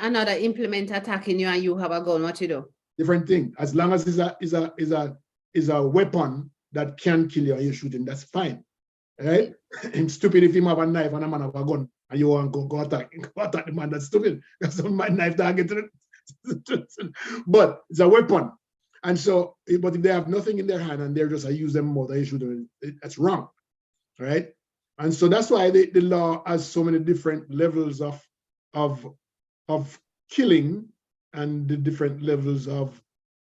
another implement attacking you and you have a gun, what you do? Different thing. As long as is a weapon that can kill you and you shoot him, that's fine. Right? And stupid if him have a knife and a man have a gun and you want to go attack the man, that's stupid. That's not my knife target. But it's a weapon. And so, but if they have nothing in their hand and they're just use them more than you should, that's wrong. Right? And so that's why the law has so many different levels of killing and the different levels of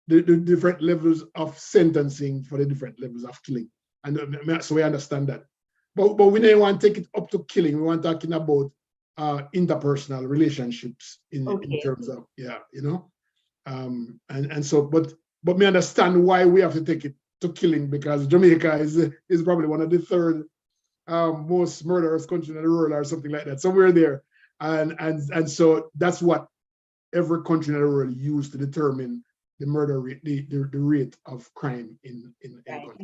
the different levels of sentencing for the different levels of killing. And so we understand that. But we don't want to take it up to killing. We want talking about interpersonal relationships in terms of, and so, but we understand why we have to take it to killing, because Jamaica is probably one of the third most murderous countries in the world or something like that, somewhere there. And so that's what every country in the world used to determine the murder rate, the rate of crime in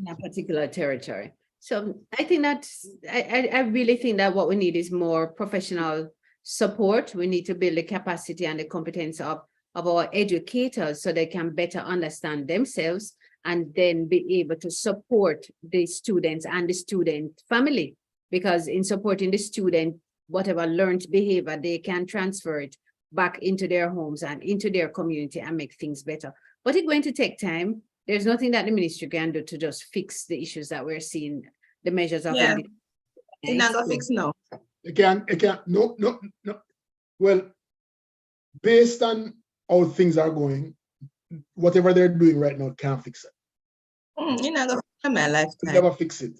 a particular territory. So I think that I really think that what we need is more professional support. We need to build the capacity and the competence of our educators so they can better understand themselves and then be able to support the students and the student family. Because in supporting the student, whatever learned behavior, they can transfer it back into their homes and into their community and make things better. But it's going to take time. There's nothing that the ministry can do to just fix the issues that we're seeing, the measures of it's not gonna fix no. It can't, no. Well, based on how things are going, whatever they're doing right now can't fix it. You're not gonna fix my lifetime. Never fix it.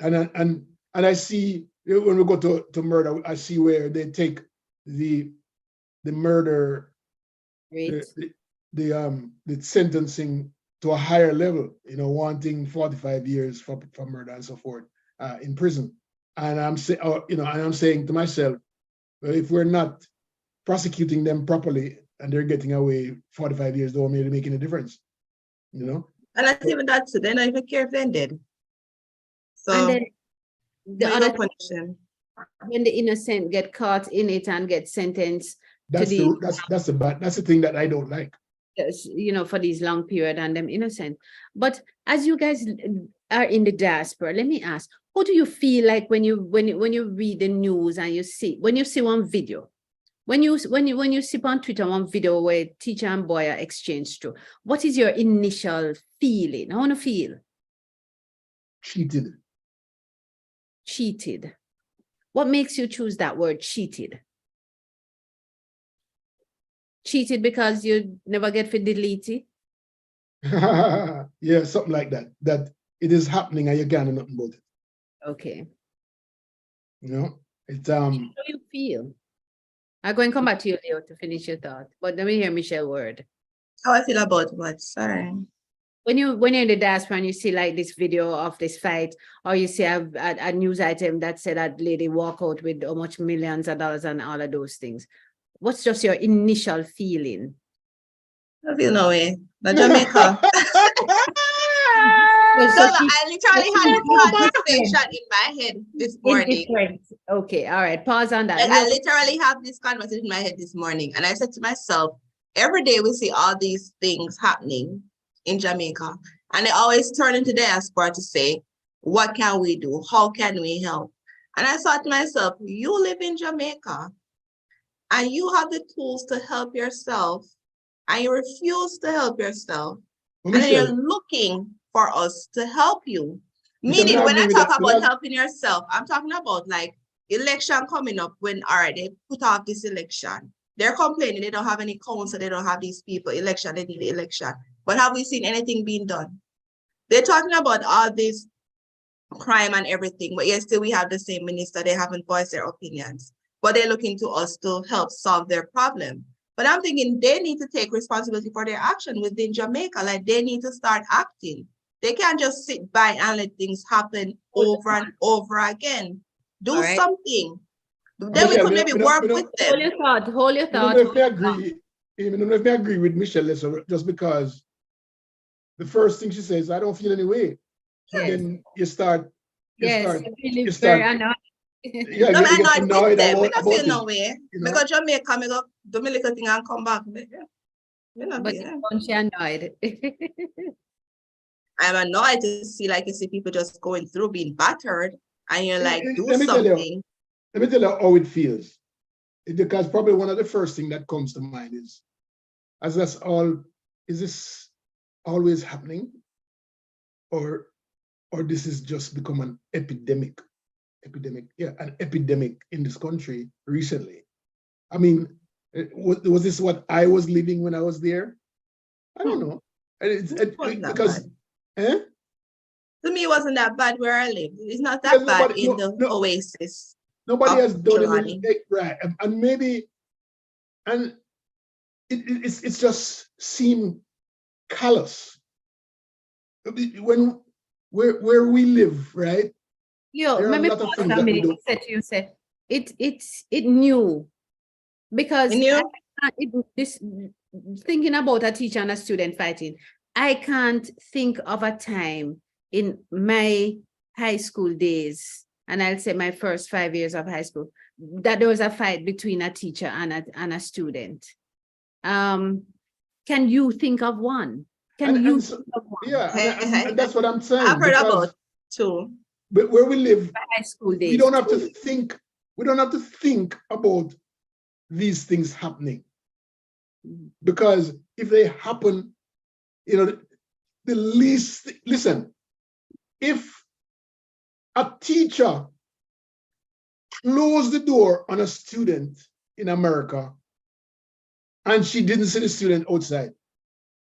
And I see when we go to murder, I see where they take the murder rate, the sentencing to a higher level, wanting 45 years for murder and so forth in prison. And I'm saying to myself, well, if we're not prosecuting them properly and they're getting away 45 years, don't really make any difference, And not even that, so they don't even care if they're dead. So and then the other punishment, when the innocent get caught in it and get sentenced, that's the thing that I don't like. For these long period and them innocent. But as you guys are in the diaspora, let me ask, how do you feel like when you read the news and you see one video, when you see on Twitter one video where teacher and boy are exchanged through, what is your initial feeling? I want to feel cheated. What makes you choose that word, cheated? Cheated because you never get to delete it? Yeah, something like that. That it is happening and you can't do nothing about it. Okay. It's How do you feel? I'm going to come back to you, Leo, to finish your thought. But let me hear Michelle's word. how I feel about what? Sorry. when you're in the diaspora and you see like this video of this fight, or you see a news item that said that lady walk out with how much millions of dollars and all of those things, what's just your initial feeling? I feel no way. The Jamaica. So I literally had this conversation in my head this morning. Indifferent. Okay, all right. Pause on that. Like, I literally have this conversation in my head this morning, and I said to myself, every day we see all these things happening in Jamaica, and they always turn into diaspora to say, what can we do? How can we help? And I thought to myself, you live in Jamaica, and you have the tools to help yourself, and you refuse to help yourself, and then you're looking for us to help you. Meaning, when I talk about helping yourself, I'm talking about like election coming up when, all right, they put off this election. They're complaining they don't have any council, they don't have these people, election, they need the election. But have we seen anything being done? They're talking about all this crime and everything, but yet still we have the same minister, they haven't voiced their opinions. But they're looking to us to help solve their problem. But I'm thinking they need to take responsibility for their action within Jamaica. Like, they need to start acting. They can't just sit by and let things happen over and over again. Do something. Then we could maybe work with them. Hold your thought. Hold your thought. I don't know if I agree with Michelle Lesser, just because the first thing she says, I don't feel any way. Yes. Then you start. You start annoyed. Yeah, no, I'm annoyed annoyed with them. We about don't feel it, no way. you know? Because Jamaica, me go do my little thing and come back. But don't you annoyed? I'm annoyed to see, like, you see people just going through being battered, and you're like, do Let me something. Let me tell you how it feels. Because probably one of the first things that comes to mind is, is this always happening? Or this is just become an epidemic? An epidemic in this country recently. I mean, was this what I was living when I was there? I don't know. Because to me, it wasn't that bad where I live. It's not that bad in the oasis. Nobody has done anything right, and maybe, and it's just seemed callous. When where we live, right? Yo, there are a maybe lot of things that we do. It new, because thinking about a teacher and a student fighting, I can't think of a time in my high school days, and I'll say my first 5 years of high school, that there was a fight between a teacher and a student. Can you think of one? Think of one? Yeah, and that's what I'm saying. I've heard about two. But where we live, high school days, we don't have to think. We don't have to think about these things happening, because if they happen, the least. Listen, if a teacher closed the door on a student in America and she didn't see the student outside,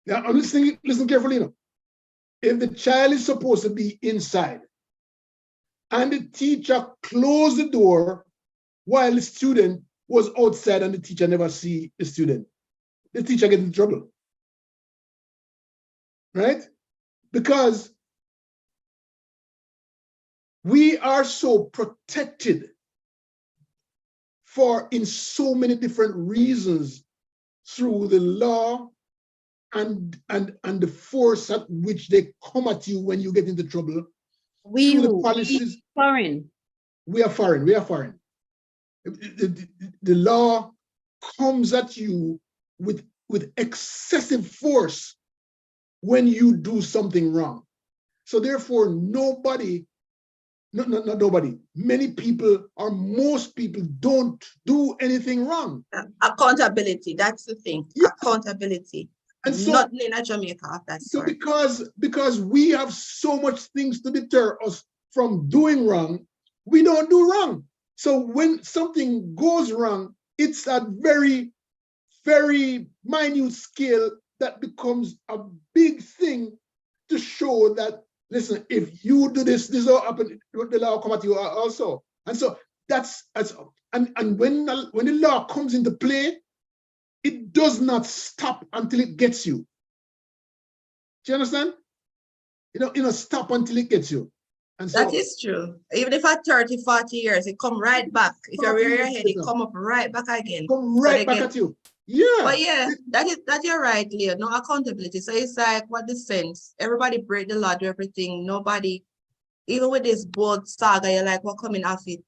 now I'm listening. Listen carefully. If the child is supposed to be inside, and the teacher closed the door while the student was outside and the teacher never see the student, the teacher gets in trouble, right? Because we are so protected in so many different reasons through the law and the force at which they come at you when you get into trouble. The policies. We are foreign. The law comes at you with excessive force when you do something wrong. So therefore, many people or most people don't do anything wrong. Accountability, that's the thing. Yeah. Accountability. And so, not in Jamaica of that sort. So because we have so much things to deter us from doing wrong, we don't do wrong. So when something goes wrong, it's a very, very minute scale that becomes a big thing to show that, listen, if you do this will happen, the law will come at you also. And so and when the law comes into play, it does not stop until it gets you. Do you understand? stop until it gets you. And so That is true. Even if at 30, 40 years, it come right back. If you rear your head, it come up right back again. come right back at you. Yeah. But yeah, that you're right, Leo. No accountability. So it's like, what the sense? Everybody break the law, do everything. Nobody, even with this board saga, you're like, what coming off it?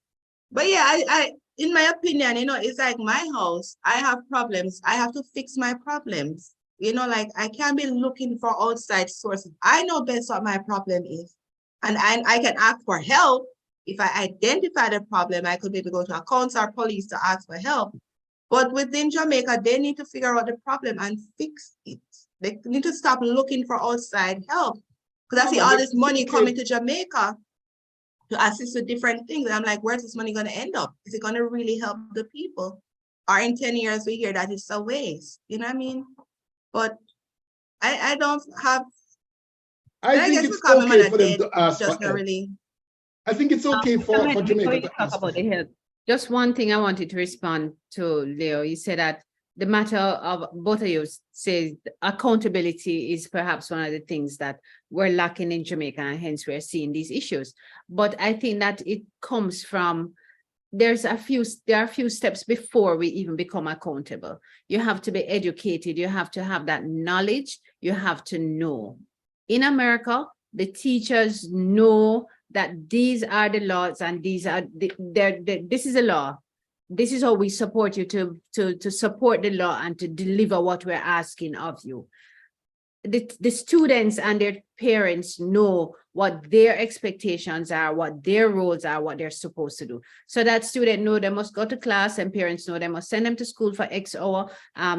But yeah, I in my opinion, it's like my house. I have problems. I have to fix my problems. Like I can't be looking for outside sources. I know best what my problem is. And I can ask for help. If I identify the problem, I could maybe go to a counselor or police to ask for help. But within Jamaica, they need to figure out the problem and fix it. They need to stop looking for outside help. Because I see all this money coming to Jamaica to assist with different things. And I'm like, where's this money going to end up? Is it going to really help the people? Or in 10 years, we hear that it's a waste. You know what I mean? But I don't have. I think it's okay for them to ask for help. Really. I think it's okay for Jamaica to ask about the help. Just one thing I wanted to respond to, Leo. You said that the matter of both of you says accountability is perhaps one of the things that we're lacking in Jamaica, and hence we're seeing these issues. But I think that it comes from, there are a few steps before we even become accountable. You have to be educated. You have to have that knowledge. You have to know. In America, the teachers know that these are the laws and these are this is a law. This is how we support you to support the law and to deliver what we're asking of you. The students and their parents know what their expectations are, what their roles are, what they're supposed to do. So that student know they must go to class, and parents know they must send them to school for X hour.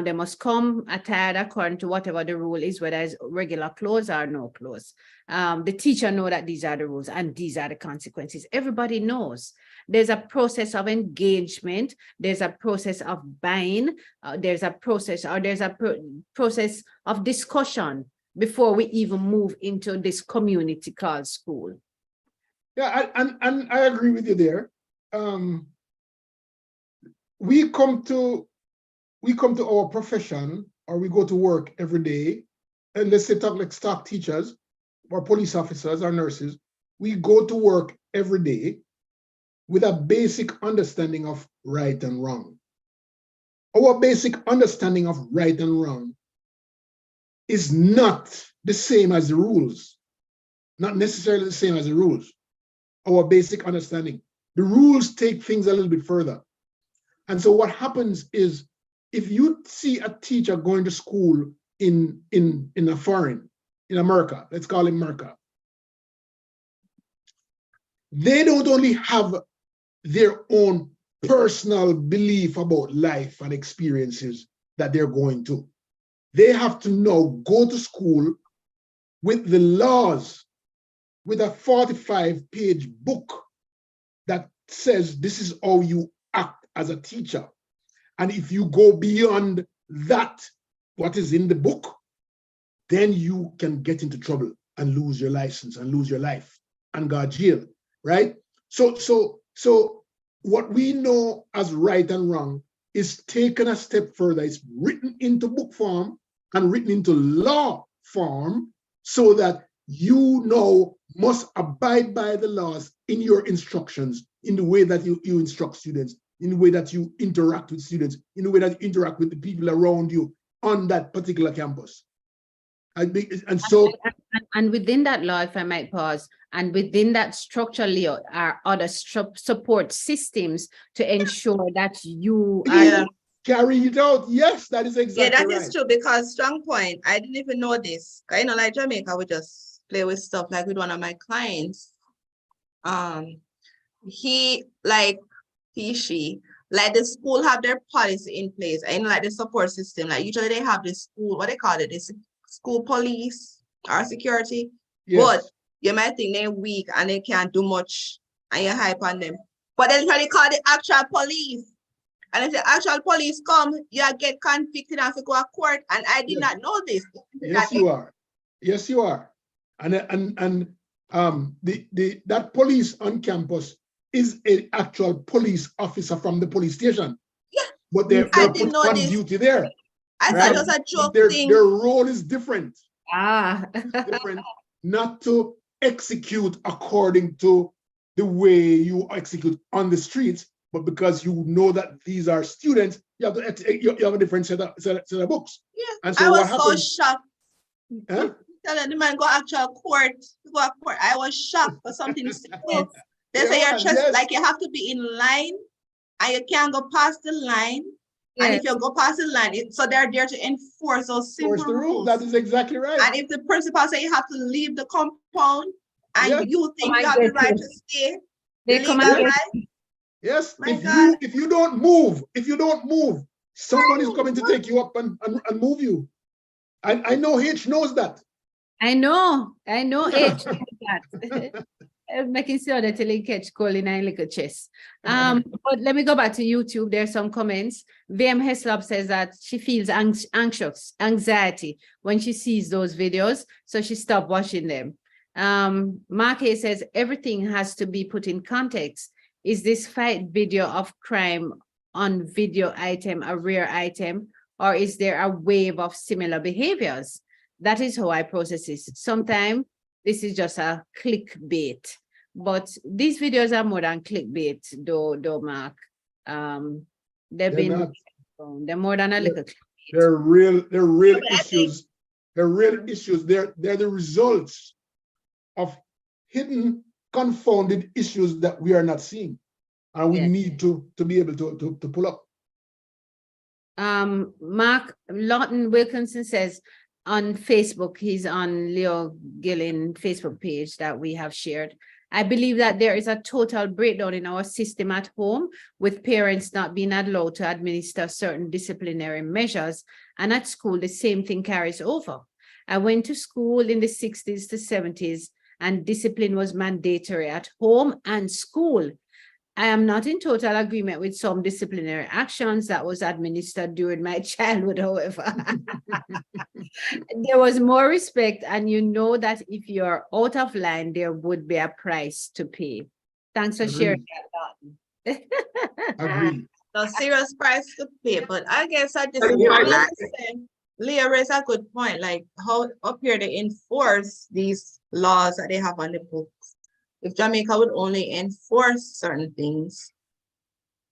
They must come attired according to whatever the rule is, whether it's regular clothes or no clothes. The teacher know that these are the rules and these are the consequences. Everybody knows. There's a process of engagement. There's a process of buying. There's a process of discussion before we even move into this community called school. Yeah, and I agree with you there. We come to our profession, or we go to work every day, and let's say like staff teachers or police officers or nurses. We go to work every day with a basic understanding of right and wrong. Our basic understanding of right and wrong is not the same as the rules, not necessarily the same as the rules. Our basic understanding. The rules take things a little bit further. And so what happens is, if you see a teacher going to school in a foreign, in America, let's call it America, they don't only have their own personal belief about life and experiences that they're going to. They have to now go to school with the laws, with a 45-page book that says this is how you act as a teacher. And if you go beyond that, what is in the book, then you can get into trouble and lose your license and lose your life and go to jail, right? So what we know as right and wrong is taken a step further. It's written into book form and written into law form, so that you now must abide by the laws in your instructions, in the way that you instruct students, in the way that you interact with students, in the way that you interact with the people around you on that particular campus. And within that law, if I might pause, and within that structure, Leo, are other support systems to ensure that you are carry it out. Yes, that is exactly right. Yeah, that is true, because strong point. I didn't even know this. Like Jamaica, we just play with stuff. Like with one of my clients, she, like the school have their policy in place, and like the support system. Like usually they have this school, what they call it, this school police or security. Yes. But you might think they're weak and they can't do much, and you hype on them. But they literally call the actual police. And if the actual police come, you get convicted and go to court. And I did not know this. Yes, you are. Yes, you are. And that police on campus is an actual police officer from the police station. Yeah. But they're put on duty there. I thought it was a joke thing. Their role is different. Ah. Different. not to execute according to the way you execute on the streets, but because you know that these are students, you have a different set of books. Yeah, And so I what was so happens? shocked. Huh? Telling the man go actual court, go to court. I was shocked for something simple. They say Yeah, you're just yes. like you have to be in line and you can't go past the line. And if Yes. you go past the line, so they're there to enforce those simple Force the rule. rules. That is exactly right. And if the principal say you have to leave the compound and Yeah. you think Come you and have the get right you. to stay, They the come legal and get right, Yes. My If God. you don't move, someone is coming to take you up and move you. I know H knows that. I know H that. Making sure that you catch calling and little chess. But let me go back to YouTube. There's some comments. VM Heslop says that she feels anxiety when she sees those videos, so she stopped watching them. Mark A says everything has to be put in context. Is this fight video of crime on video item a rare item, or is there a wave of similar behaviors? That is how I process this. Sometimes this is just a clickbait, but these videos are more than clickbait, though Mark. They're more than a little clickbait. They're real But I think- issues. They're real issues. They're the results of hidden, confounded issues that we are not seeing. And we Yeah. need to be able to pull up. Mark Lawton Wilkinson says on Facebook, he's on Leo Gillen Facebook page that we have shared. I believe that there is a total breakdown in our system at home, with parents not being allowed to administer certain disciplinary measures, and at school, the same thing carries over. I went to school in the 60s to 70s, and discipline was mandatory at home and school. I am not in total agreement with some disciplinary actions that was administered during my childhood, however. There was more respect, and you know that if you're out of line, there would be a price to pay. Thanks for sharing that. Agreed. a serious price to pay, but I guess I just Yeah, want yeah. to say, Leah raised a good point, like how up here they enforce these laws that they have on the books. If Jamaica would only enforce certain things,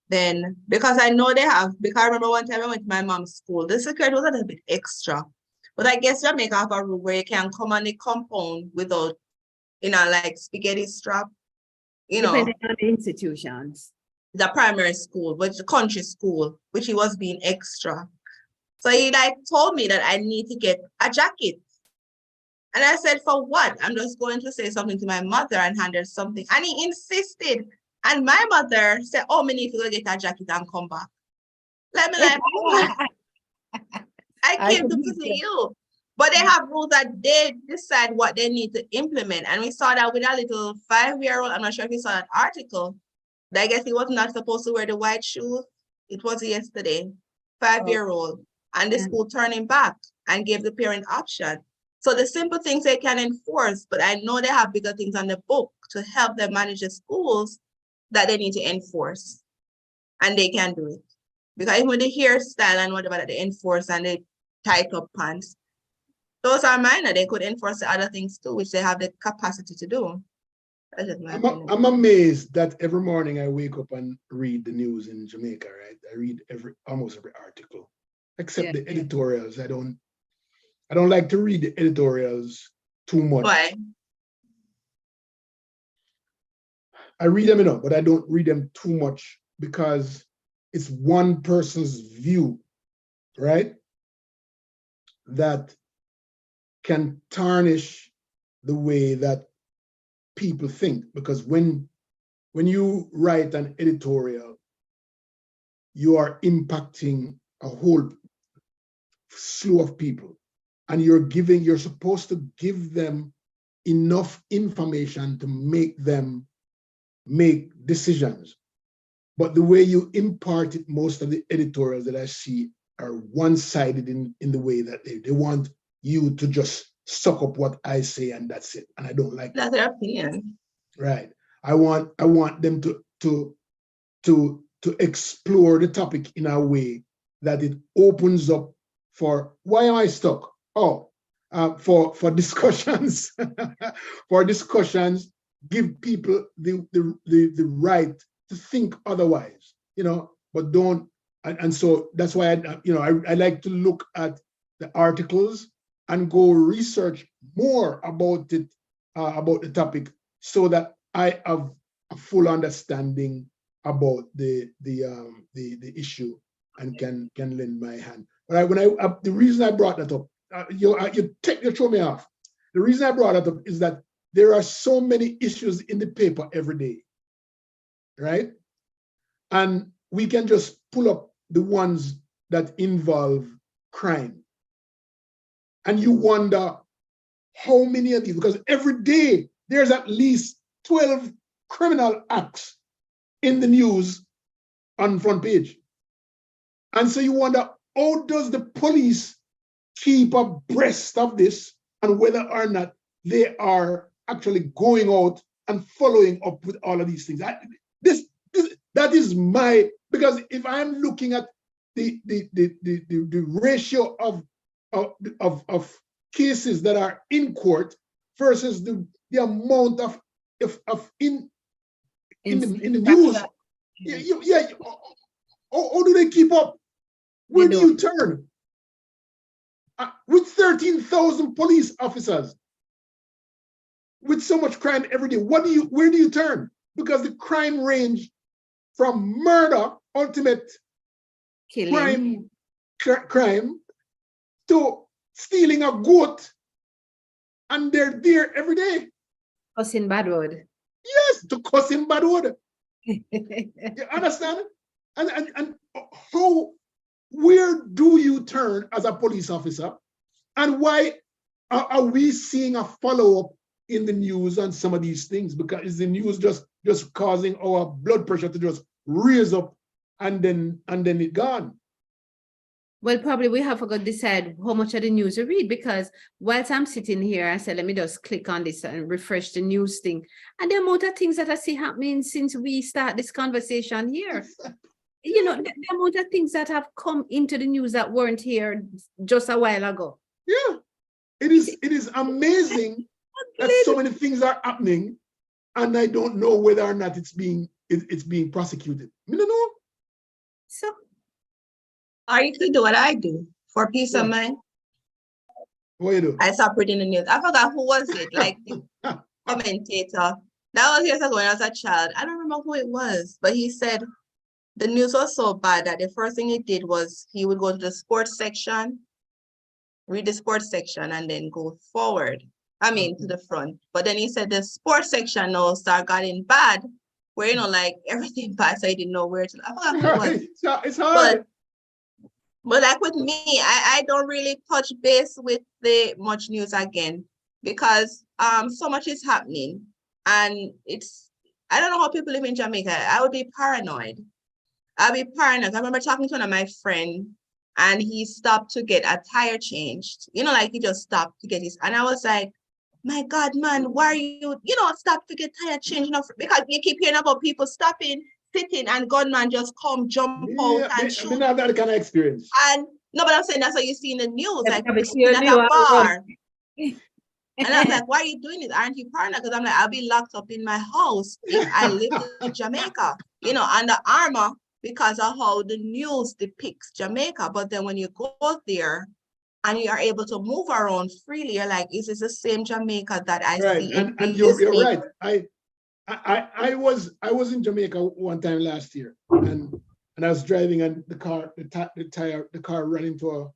then, because I know they have, because I remember one time I went to my mom's school, the security was a little bit extra. But I guess Jamaica have a rule where you can come on the compound without, like spaghetti strap, Depending on the institutions. the primary school, which the country school, which he was being extra. So he like told me that I need to get a jacket. And I said, for what? I'm just going to say something to my mother and hand her something. And he insisted. And my mother said, oh, me need to go get a jacket and come back. Let me like, I came to visit you. But they have rules that they decide what they need to implement. And we saw that with a little 5-year-old. I'm not sure if you saw that article. I guess he was not supposed to wear the white shoes. It was yesterday, 5-year-old. And the school turned him back and gave the parent option. So the simple things they can enforce, but I know they have bigger things on the book to help them manage the schools that they need to enforce. And they can do it. Because even with the hairstyle and whatever that they enforce and they tight up pants, those are minor. They could enforce the other things too, which they have the capacity to do. That's just my opinion. I'm amazed that every morning I wake up and read the news in Jamaica, right? I read almost every article, except the editorials. I don't like to read the editorials too much. Why? I read them, but I don't read them too much because it's one person's view, right? That can tarnish the way that people think. Because when you write an editorial, you are impacting a whole slew of people, and you're supposed to give them enough information to make them make decisions. But the way you impart it, most of the editorials that I see are one-sided in the way that they want you to just suck up what I say and that's it. And I don't like that. That's their opinion. Right. I want them to explore the topic in a way that it opens up for, why am I stuck? Oh, for discussions, for discussions, give people the right to think otherwise, but don't. And so that's why I like to look at the articles and go research more about it, about the topic, so that I have a full understanding about the issue and can lend my hand. But the reason I brought that up, you throw me off. The reason I brought that up is that there are so many issues in the paper every day, right? And we can just pull up the ones that involve crime. And you wonder how many of these, because every day there's at least 12 criminal acts in the news on front page. And so you wonder, how does the police keep abreast of this, and whether or not they are actually going out and following up with all of these things? That is because if I'm looking at the ratio of cases that are in court versus the amount of in the news, how do they keep up? Where do you turn? With 13,000 police officers, with so much crime every day, where do you turn? Because the crime range from murder, ultimate killing, crime, to stealing a goat, and they're there every day. Cussing bad word. Yes, to cussing bad word. You understand? And where do you turn as a police officer? And why are we seeing a follow-up in the news on some of these things? Because is the news just causing our blood pressure to just raise up and then it gone? Well, probably we have to decide how much of the news we read, because whilst I'm sitting here, I said, let me just click on this and refresh the news thing. And the amount of things that I see happening since we start this conversation here, the amount of things that have come into the news that weren't here just a while ago. Yeah, it is amazing that so many things are happening, and I don't know whether or not it's being prosecuted. I don't know. So, or you could do what I do for peace of mind. What you do? I saw reading the news. I forgot who was it, like the commentator. That was years ago when I was a child. I don't remember who it was, but he said the news was so bad that the first thing he did was he would go to the sports section, read the sports section, and then go forward. To the front. But then he said the sports section now getting bad, where like everything bad, so he didn't know where to. I forgot who it was. It's hard. But like with me, I don't really touch base with the much news again, because so much is happening, and I don't know how people live in Jamaica. I would be paranoid. I'll be paranoid. I remember talking to one of my friends, and he stopped to get a tire changed. Like he just stopped to get his, and I was like, my God, man, why are you, stop to get tire changed? Because you keep hearing about people stopping, sitting, and gunman just come, jump out and shoot. I mean, not that kind of experience. And no, but I'm saying that's what you see in the news, like you're at a bar. And I was like, why are you doing this? Aren't you paranoid? Because I'm like, I'll be locked up in my house if I live in Jamaica, under armor, because of how the news depicts Jamaica. But then when you go there and you are able to move around freely, you're like, is this the same Jamaica that I see? And you're right. I was in Jamaica one time last year, and I was driving, and the car ran into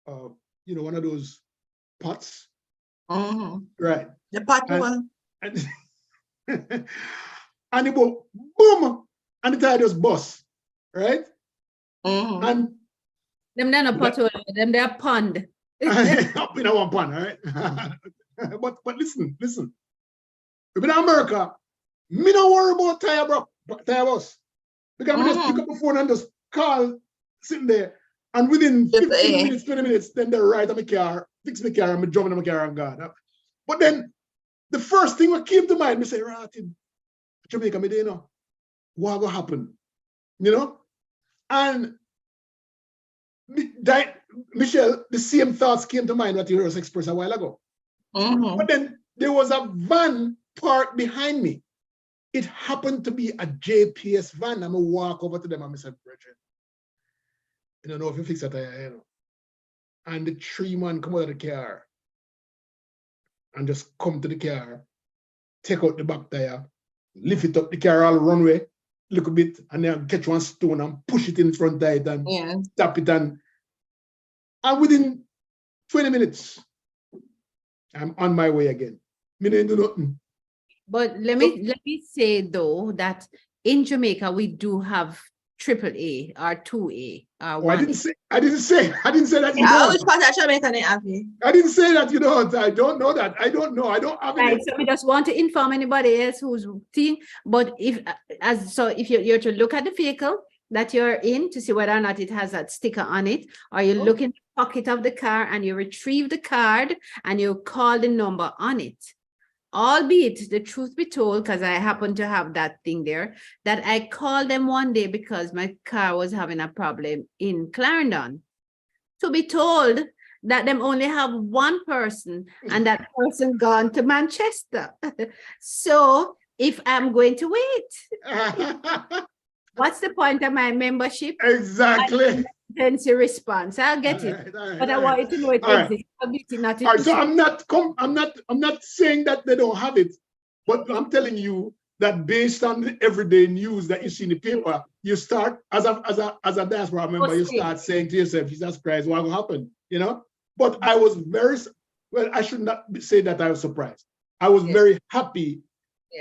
a one of those pots. Mm-hmm. Right. The pot one. And and it go boom, and the tire just bust. Right. Mm-hmm. And them they're not pothole, them they're pond. Up in one pond, right? but listen. In America, me don't worry about tire bus. Because I just pick up the phone and just call, sitting there, and within 15 minutes, 20 minutes, then they're right on my car, fix my car, and I'm jumping in my car and gone. But then the first thing that came to mind, me say, right, Jamaica, me there, what will happen? And Michelle, the same thoughts came to mind what you just expressed a while ago. But then there was a van parked behind me. It happened to be a JPS van. I'm gonna walk over to them and I said, Bridget, I don't know if you fix that, and the 3 man come out of the car and just come to the car, take out the back tire, lift it up the car all the runway, look a bit, and then catch one stone and push it in front of it and tap it, and within 20 minutes, I'm on my way again. Me didn't do nothing. But let me say though that in Jamaica we do have AAA or 2A or 1A. I didn't say that you I don't. was part of Jamaica they have it. I didn't say that you don't. I don't know that. I don't know. I don't have Right, it. so we just want to inform anybody else who's seeing. But if you're to look at the vehicle that you're in to see whether or not it has that sticker on it, or you look in the pocket of the car and you retrieve the card and you call the number on it. Albeit, the truth be told, because I happen to have that thing there, that I called them one day because my car was having a problem in Clarendon. To be told that them only have one person and that person gone to Manchester. So if I'm going to wait, what's the point of my membership? Exactly. Emergency response. I'll get it. But I want you to know it exists. All right, so I'm not saying that they don't have it, but I'm telling you that based on the everyday news that you see in the paper, you start as a diaspora member, you start saying to yourself, Jesus Christ, what will happen? You know? But I was I should not say that I was surprised. I was very happy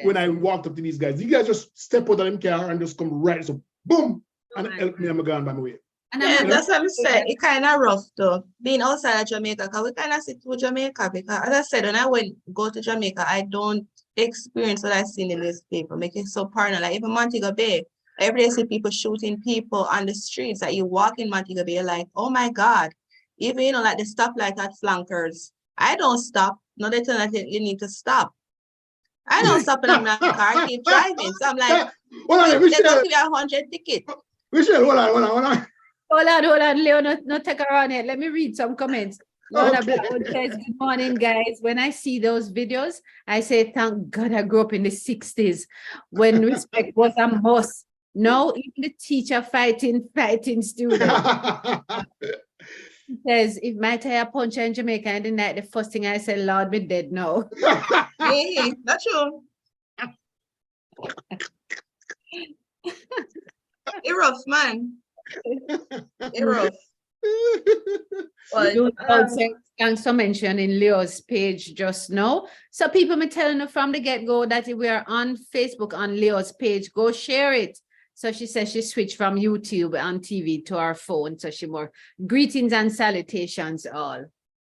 when I walked up to these guys. You guys just step out of them car and just come right, so boom, and help me, I'm going by my way. And that's what I'm saying. It kind of rough though, being outside of Jamaica, because we kind of sit to Jamaica, because as I said, when I go to Jamaica, I don't experience what I've seen in this paper, making so paranoid. Like even Montego Bay, every day I see people shooting people on the streets. Like you walk in Montego Bay, you're like, oh my God. Even, like the stoplight at flankers. I don't stop. No, they tell me you need to stop. I don't stop in my car, I keep driving. So I'm like, they're going to give you 100 tickets. Michelle, hold on. Hold on, Leo, not take around it. Let me read some comments. Lorna Blackwood says, good morning, guys. When I see those videos, I say, thank God I grew up in the 60s when respect was a must. No, even the teacher fighting students. He says, if my tire punch in Jamaica in the night, the first thing I say, Lord, be dead now. Hey, that's true. It's rough, man. It's rough. Thanks mention in Leo's page just now. So people me telling you from the get-go that we are on Facebook on Leo's page. Go share it. So she says she switched from YouTube and TV to our phone. So she more greetings and salutations all.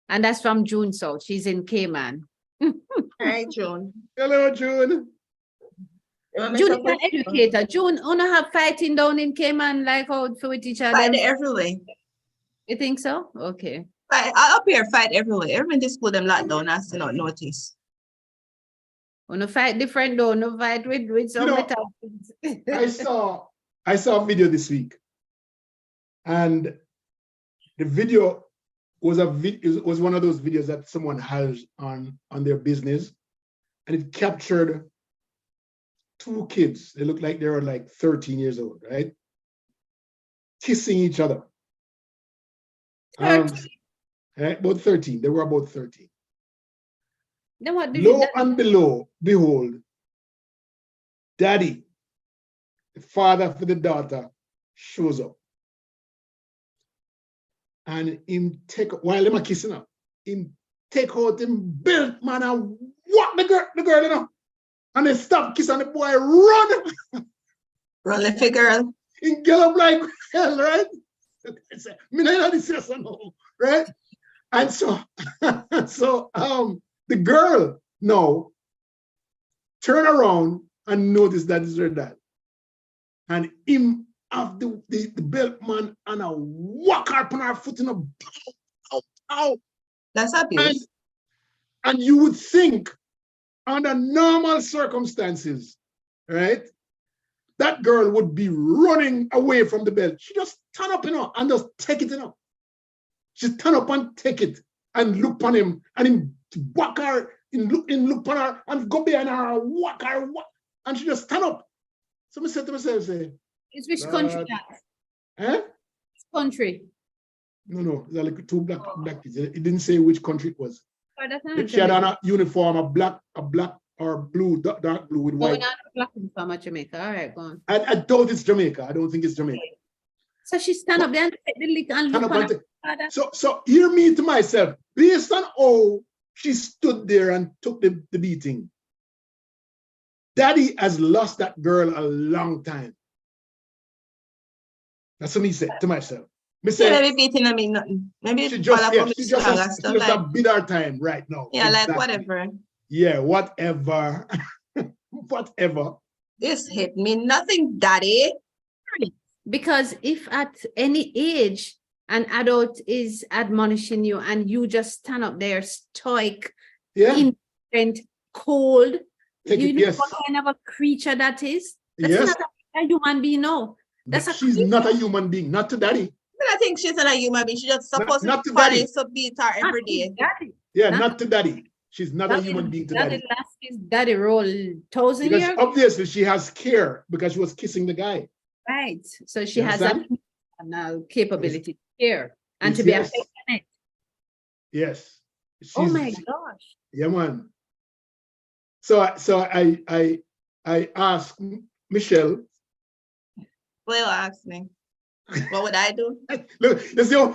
And that's from June. So she's in Cayman. Hi, June. Hello, June. June is an educator. June, you know have fighting down in Cayman like out for with each other. Fight everywhere. You think so? Okay. Fight up here, fight everywhere. Everyone this school them locked down, I still not notice. No fight different though, no fight with some better things. I saw a video this week, and the video was one of those videos that someone has on their business, and it captured 2 kids. They look like they were like 13 years old, right? Kissing each other. Right? About 13. They were about 13. Then what Lo and behold, daddy, the father for the daughter, shows up. And him while them are kissing her, him take out him belt, man, and whack the girl, you know. And they stop kissing the boy, run. Run like a girl. He get up like hell, right? Me not this no, right? And so the girl now turn around and notice that is her dad. And him have the belt man and a whack her on her foot in a ow. That's abuse. And you would think under normal circumstances, right, that girl would be running away from the bed. She just turn up, and just take it, She turn up and take it and look on him and him whack her, and look on her and go behind her, whack her, and she just stand up. So I said to myself, It's which country that? eh? Which country? No, it's like two black kids. It didn't say which country it was. Oh, that's not She had on Jamaica. a uniform, a black or blue, dark blue with Oh, white. not a black uniform at Jamaica. All right, go on. I doubt it's Jamaica. I don't think it's Jamaica. So she stand up there and take the lick and Stand look up on and her take- father. So hear me to myself, based on how she stood there and took the beating. Daddy has lost that girl a long time. That's what me said to myself. Me Yeah, say, maybe beating I mean nothing. Maybe she just, father yeah, come with she just, strong and has, she stuff just like a bit our time right now. yeah, like Exactly. whatever. Yeah, whatever. Whatever. This hit me nothing, daddy. Because if at any age an adult is admonishing you and you just stand up there stoic, Yeah. indifferent, cold, Take you it, know yes. what kind of a creature that is? That's Yes. not a human being, no. That's a She's not a human being, not to daddy. But I think she's not a human being. She just supposed not to to be daddy. funny, so beat her every day. Daddy. Yeah, Not- not to daddy. She's not a human being to daddy. Last his daddy roll 1,000 Because years. obviously she has care because she was kissing the guy. Right. So she You has that understand? now capability to care and Yes, to be yes. affectionate. Yes. Oh She's- my gosh. Yeah, man. So I asked Michelle. Well, ask me. What would I do? Look, it's your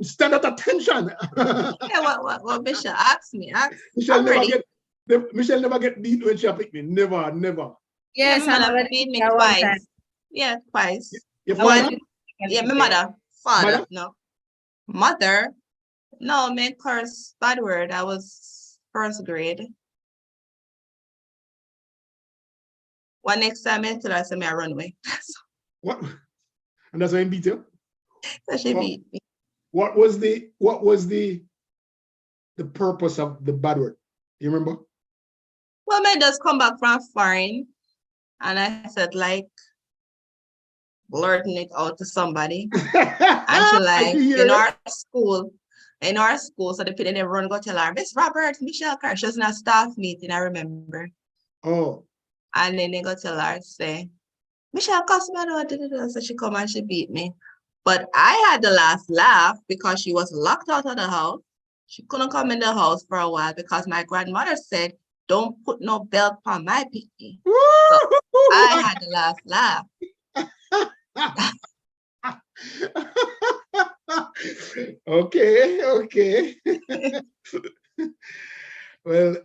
stand at attention. Yeah, what Bishop asked me. Michelle I'm never ready. Michelle never get beat when she pick me. Never, never. Yes, my I'm mother already beat me there one time. twice. Yeah, twice. Your I want father? you to- Yeah, my mother. Father, Mother? no. Mother? No, me curse bad word. I was first grade. One next time I tell her, I say, may I run away. What? And that's why he beat you? So she What? beat me. What was the purpose of the bad word? You remember? Well, I just come back from foreign and I said like blurting it out to somebody. And she like, in our school, so the people they run go tell her, Miss Robert, Michelle Carr. She was in a staff meeting, I remember. Oh. And then they go tell her, say, Michelle Cosman, so she come and she beat me. But I had the last laugh because she was locked out of the house. She couldn't come in the house for a while because my grandmother said, don't put no belt on my pinky. So I had the last laugh. Okay. Well,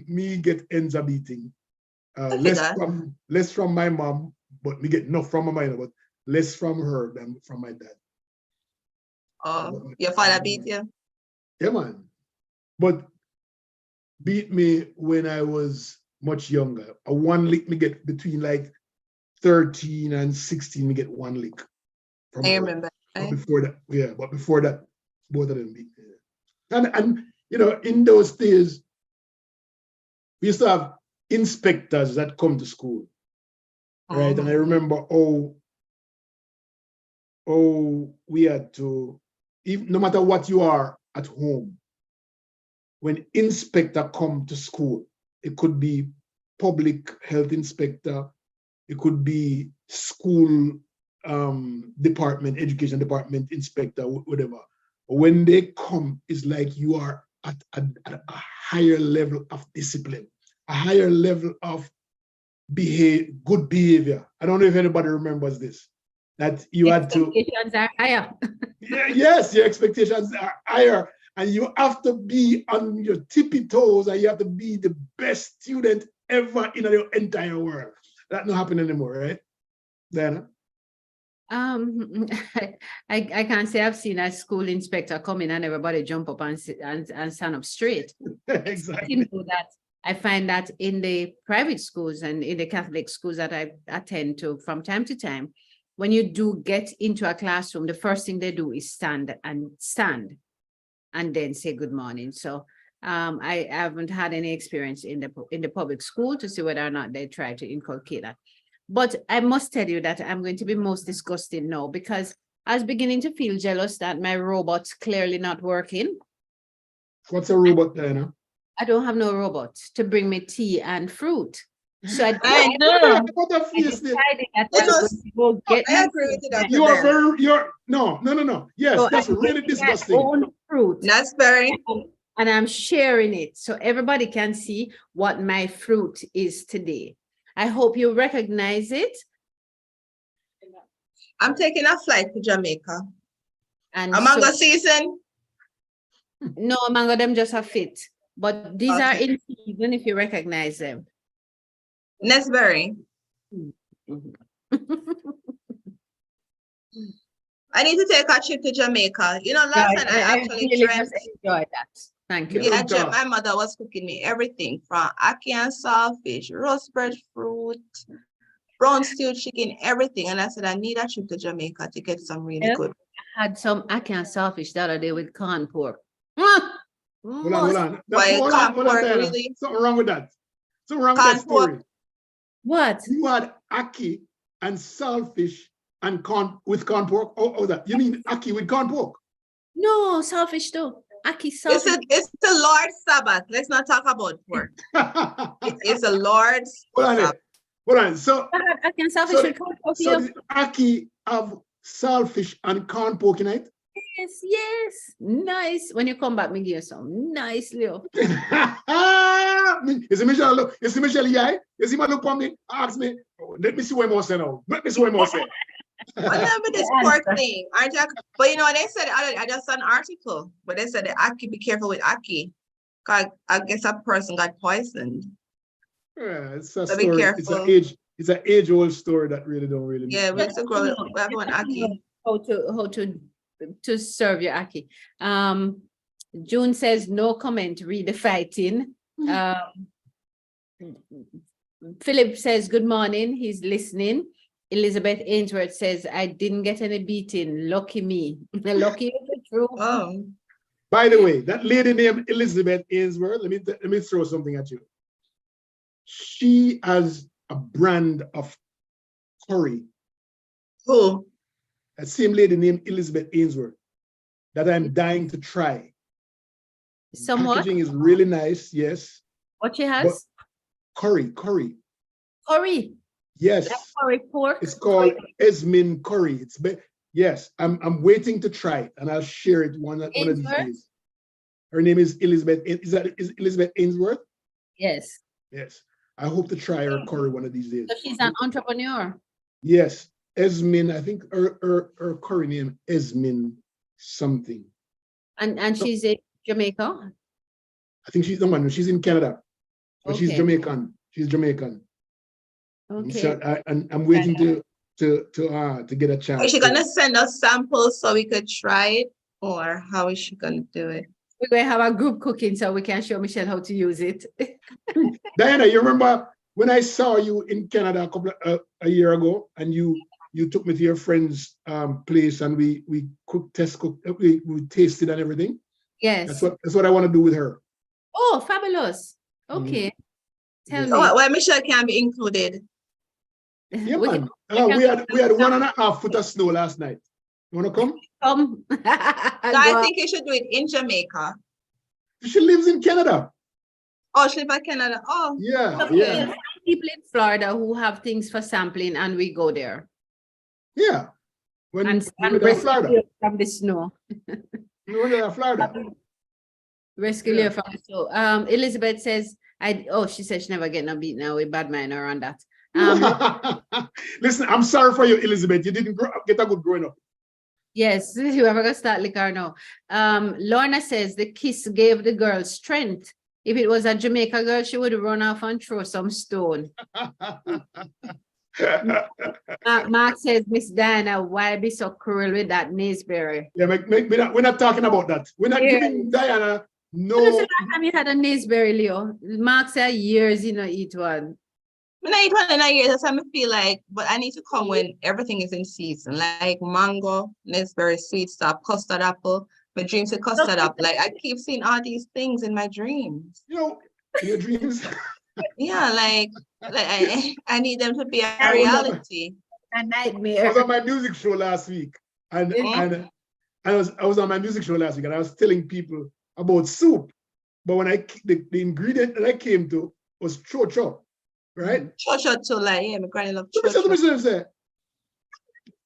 me get ends up beating. Less from my mom, but me get enough from my mother, but less from her than from my dad. Oh, your father beat you? Yeah, man. But beat me when I was much younger. A one lick me get between like 13 and 16, me get one lick. From I her. remember. But before that, both of them beat me. And in those days, we used to have inspectors that come to school. Right. And I remember we had to, no matter what you are at home, when inspector come to school, it could be public health inspector, it could be school department, education department inspector, whatever. When they come, it's like you are at a higher level of discipline, a higher level of good behavior. I don't know if anybody remembers this, that you had to. Expectations are higher. Yes, your expectations are higher, and you have to be on your tippy toes, and you have to be the best student ever in the entire world. That's not happening anymore, right, Diana? I can't say I've seen a school inspector come in and everybody jump up and stand up straight. Exactly. That I find that in the private schools and in the Catholic schools that I attend to from time to time, when you do get into a classroom, the first thing they do is stand and then say good morning. So I haven't had any experience in the public school to see whether or not they try to inculcate that. But I must tell you that I'm going to be most disgusted now because I was beginning to feel jealous that my robot's clearly not working. What's a robot, Diana? I don't have no robot to bring me tea and fruit. So I know. What a face there. decided that It I was was- going to go get I agree with you, myself Dr. You are Bell. very, no. Yes, So that's I'm really getting my disgusting. own fruit. That's very, And I'm sharing it so everybody can see what my fruit is today. I hope you recognize it. I'm taking a flight to Jamaica. And A mango so, season. no, mango, them just a fit. But these are Okay. in season if you recognize them. Nesberry. I need to take a trip to Jamaica. You know, last night I actually really dreamt. just enjoy that. Thank you. Yeah, I Good dreamt job. my mother was cooking me everything from ackee and saltfish, roast breadfruit, brown stewed chicken, everything. And I said, I need a trip to Jamaica to get some really Yeah. good. Had some ackee and saltfish the other day with corn pork. Hold on. Why Hold can't on, work, Diana. really? Something wrong with that. Something wrong with that Can't work. story. What? You had ackee and saltfish and corn with corn pork. Oh, that. You mean ackee with corn pork? No, saltfish too. Ackee It's saltfish. it's the Lord's Sabbath. Let's not talk about pork. It's the Lord's Hold on. Sabbath. Hold on. So, I had ackee and saltfish so, with corn pork. so Yeah. the ackee have saltfish and corn pork in it? Yes. Nice. When you come back, me give you some nice Leo. You see Michelle look, you see Michelle, yeah? You see my look on me, ask me, let me see what more say now. Let me see what more say. What about this pork thing? Aren't you? But you know, they said, I just saw an article, but they said the ackee, be careful with ackee. Cause I guess a person got poisoned. Yeah, it's a So be story. careful. It's an age-old story that really don't really Yeah, we used to grow up, we have one ackee. How to serve your ackee. June says no comment, read the fighting. Philip says good morning, he's listening. Elizabeth Ainsworth says I didn't get any beating, lucky me. Lucky is the truth. Oh, By the way, that lady named Elizabeth Ainsworth, let me throw something at you. She has a brand of curry. who? That same lady named Elizabeth Ainsworth that I'm dying to try. Somewhat. Packaging is really nice, yes. What she has? Curry. Curry. Yes. Like curry pork. It's called Esmin curry. Yes, I'm waiting to try it, and I'll share it one of these Ainsworth? days. Her name is Elizabeth. Is Elizabeth Ainsworth? Yes. Yes. I hope to try her curry one of these days. So she's an entrepreneur. Yes, Esmin. I think her curry name Esmin something. And she's in Jamaica. I think she's the one. She's in Canada, but she's Okay. Jamaican. She's Jamaican. Okay. So I'm waiting to get a chance. Is she gonna send us samples so we could try it? Or how is she gonna do it? We're going to have a group cooking so we can show Michelle how to use it. Diana, you remember when I saw you in Canada a year ago, and you took me to your friend's place, and we tasted and everything. Yes. That's what I want to do with her. Oh, fabulous. Okay. Tell Oh, me. why Michelle can't be included? Yeah, We man. can- We had 1.5 foot of snow last night. You want to come? Come. No, I think you should do it in Jamaica. She lives in Canada. Oh, she live in Canada. Oh, Yeah. There's people in Florida who have things for sampling and we go there When and we're in Florida. rescue from the snow. We're in Florida. Rescue Yeah. you from the snow. Elizabeth says, she said she never get no beat now with bad mind her on that. Listen, I'm sorry for you, Elizabeth. You didn't get a good growing up. Yes, whoever gonna start liquor now. Lorna says the kiss gave the girl strength. If it was a Jamaica girl, she would run off and throw some stone. Mark says, Miss Diana, why be so cruel with that Naseberry? Yeah, we're not talking about that. We're not giving Diana When was the no. last time you had a Naseberry, Leo? Mark said years you know eat one. when I eat one in a year, that's how I feel like, but I need to come when everything is in season, like mango, raspberry, sweet stuff, custard apple. My dreams are custard up. Like I keep seeing all these things in my dreams. You know, your dreams. Yeah, like I need them to be a I was on reality. A I nightmare. was on my music show last week, and Mhm. I was on my music show last week, and I was telling people about soup. But when the ingredient that I came to was chocho, right? Chocho too, like yeah, my granny love Let me chocho. say,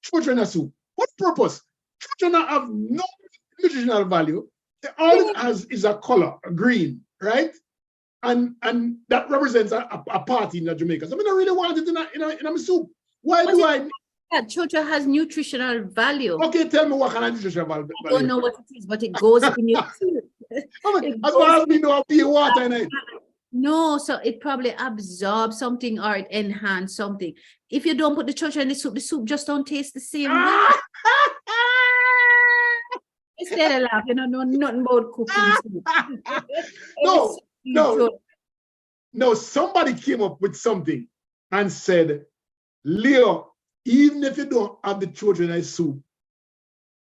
chocho in a soup. What purpose? Chocho not have no nutritional value. All it has is a color, a green, right? And that represents a party in Jamaica. So I don't really want it in a soup. Why But do I? Yeah, chocho has nutritional value. Okay, tell me what kind of nutritional value. I don't know what it is, but it goes in your food. It As goes far as in- we know, be water in it. No, so it probably absorbs something or it enhances something. If you don't put the chocho in the soup just don't taste the same way. Ah! Instead of laughing, you don't know nothing about cooking soup. No, no. Chocho. No, somebody came up with something and said, Leo, even if you don't have the children in soup,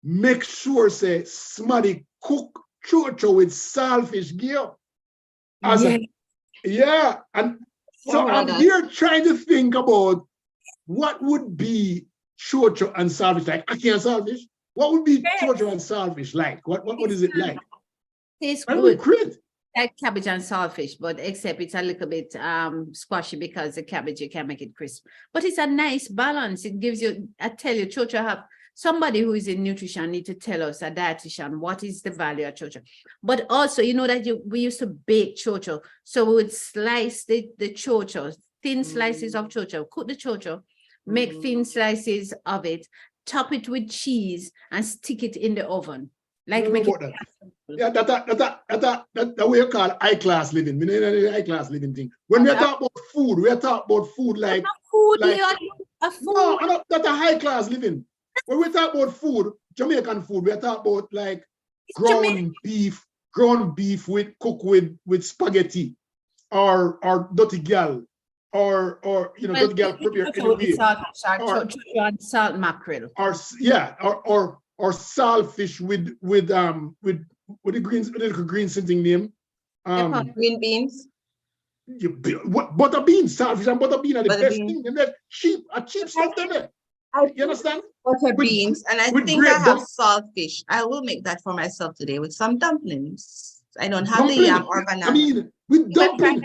make sure say somebody cook chocho with saltfish gear. As Yeah. yeah, and so Oh, I'm God. here trying to think about what would be chocho and saltfish like. I can't saltfish. What would be chocho and saltfish like? What is it like? Tastes That would be good. great. Like cabbage and saltfish, but except it's a little bit squashy because the cabbage you can make it crisp. But it's a nice balance. It gives you, I tell you, chocho have somebody who is in nutrition need to tell us, a dietitian, what is the value of chocho. But also, you know that we used to bake chocho. So we would slice the chocho, thin slices of chocho, cook the chocho, make thin slices of it, top it with cheese and stick it in the oven. Like I don't make know it about that. Yeah, that way you call high class living. High class living thing. When we talk about food, we talk about food like food, like- Leon, a food. no, that's a high class living. When we talk about food, Jamaican food, we talk about like ground beef with cook with spaghetti or dirty gal or you know dirty gal prepare anyway. Or- And salt mackerel. Or yeah, or saltfish with the greens, the little green something name. Green beans. What butter beans, saltfish and butter bean are the Butter best bean. thing. And that cheap stuff there. You understand? Butter With- beans. And I with think great I have saltfish. I will make that for myself today with some dumplings. I don't have the Dumpling. yam or banana. I mean, with dumpling.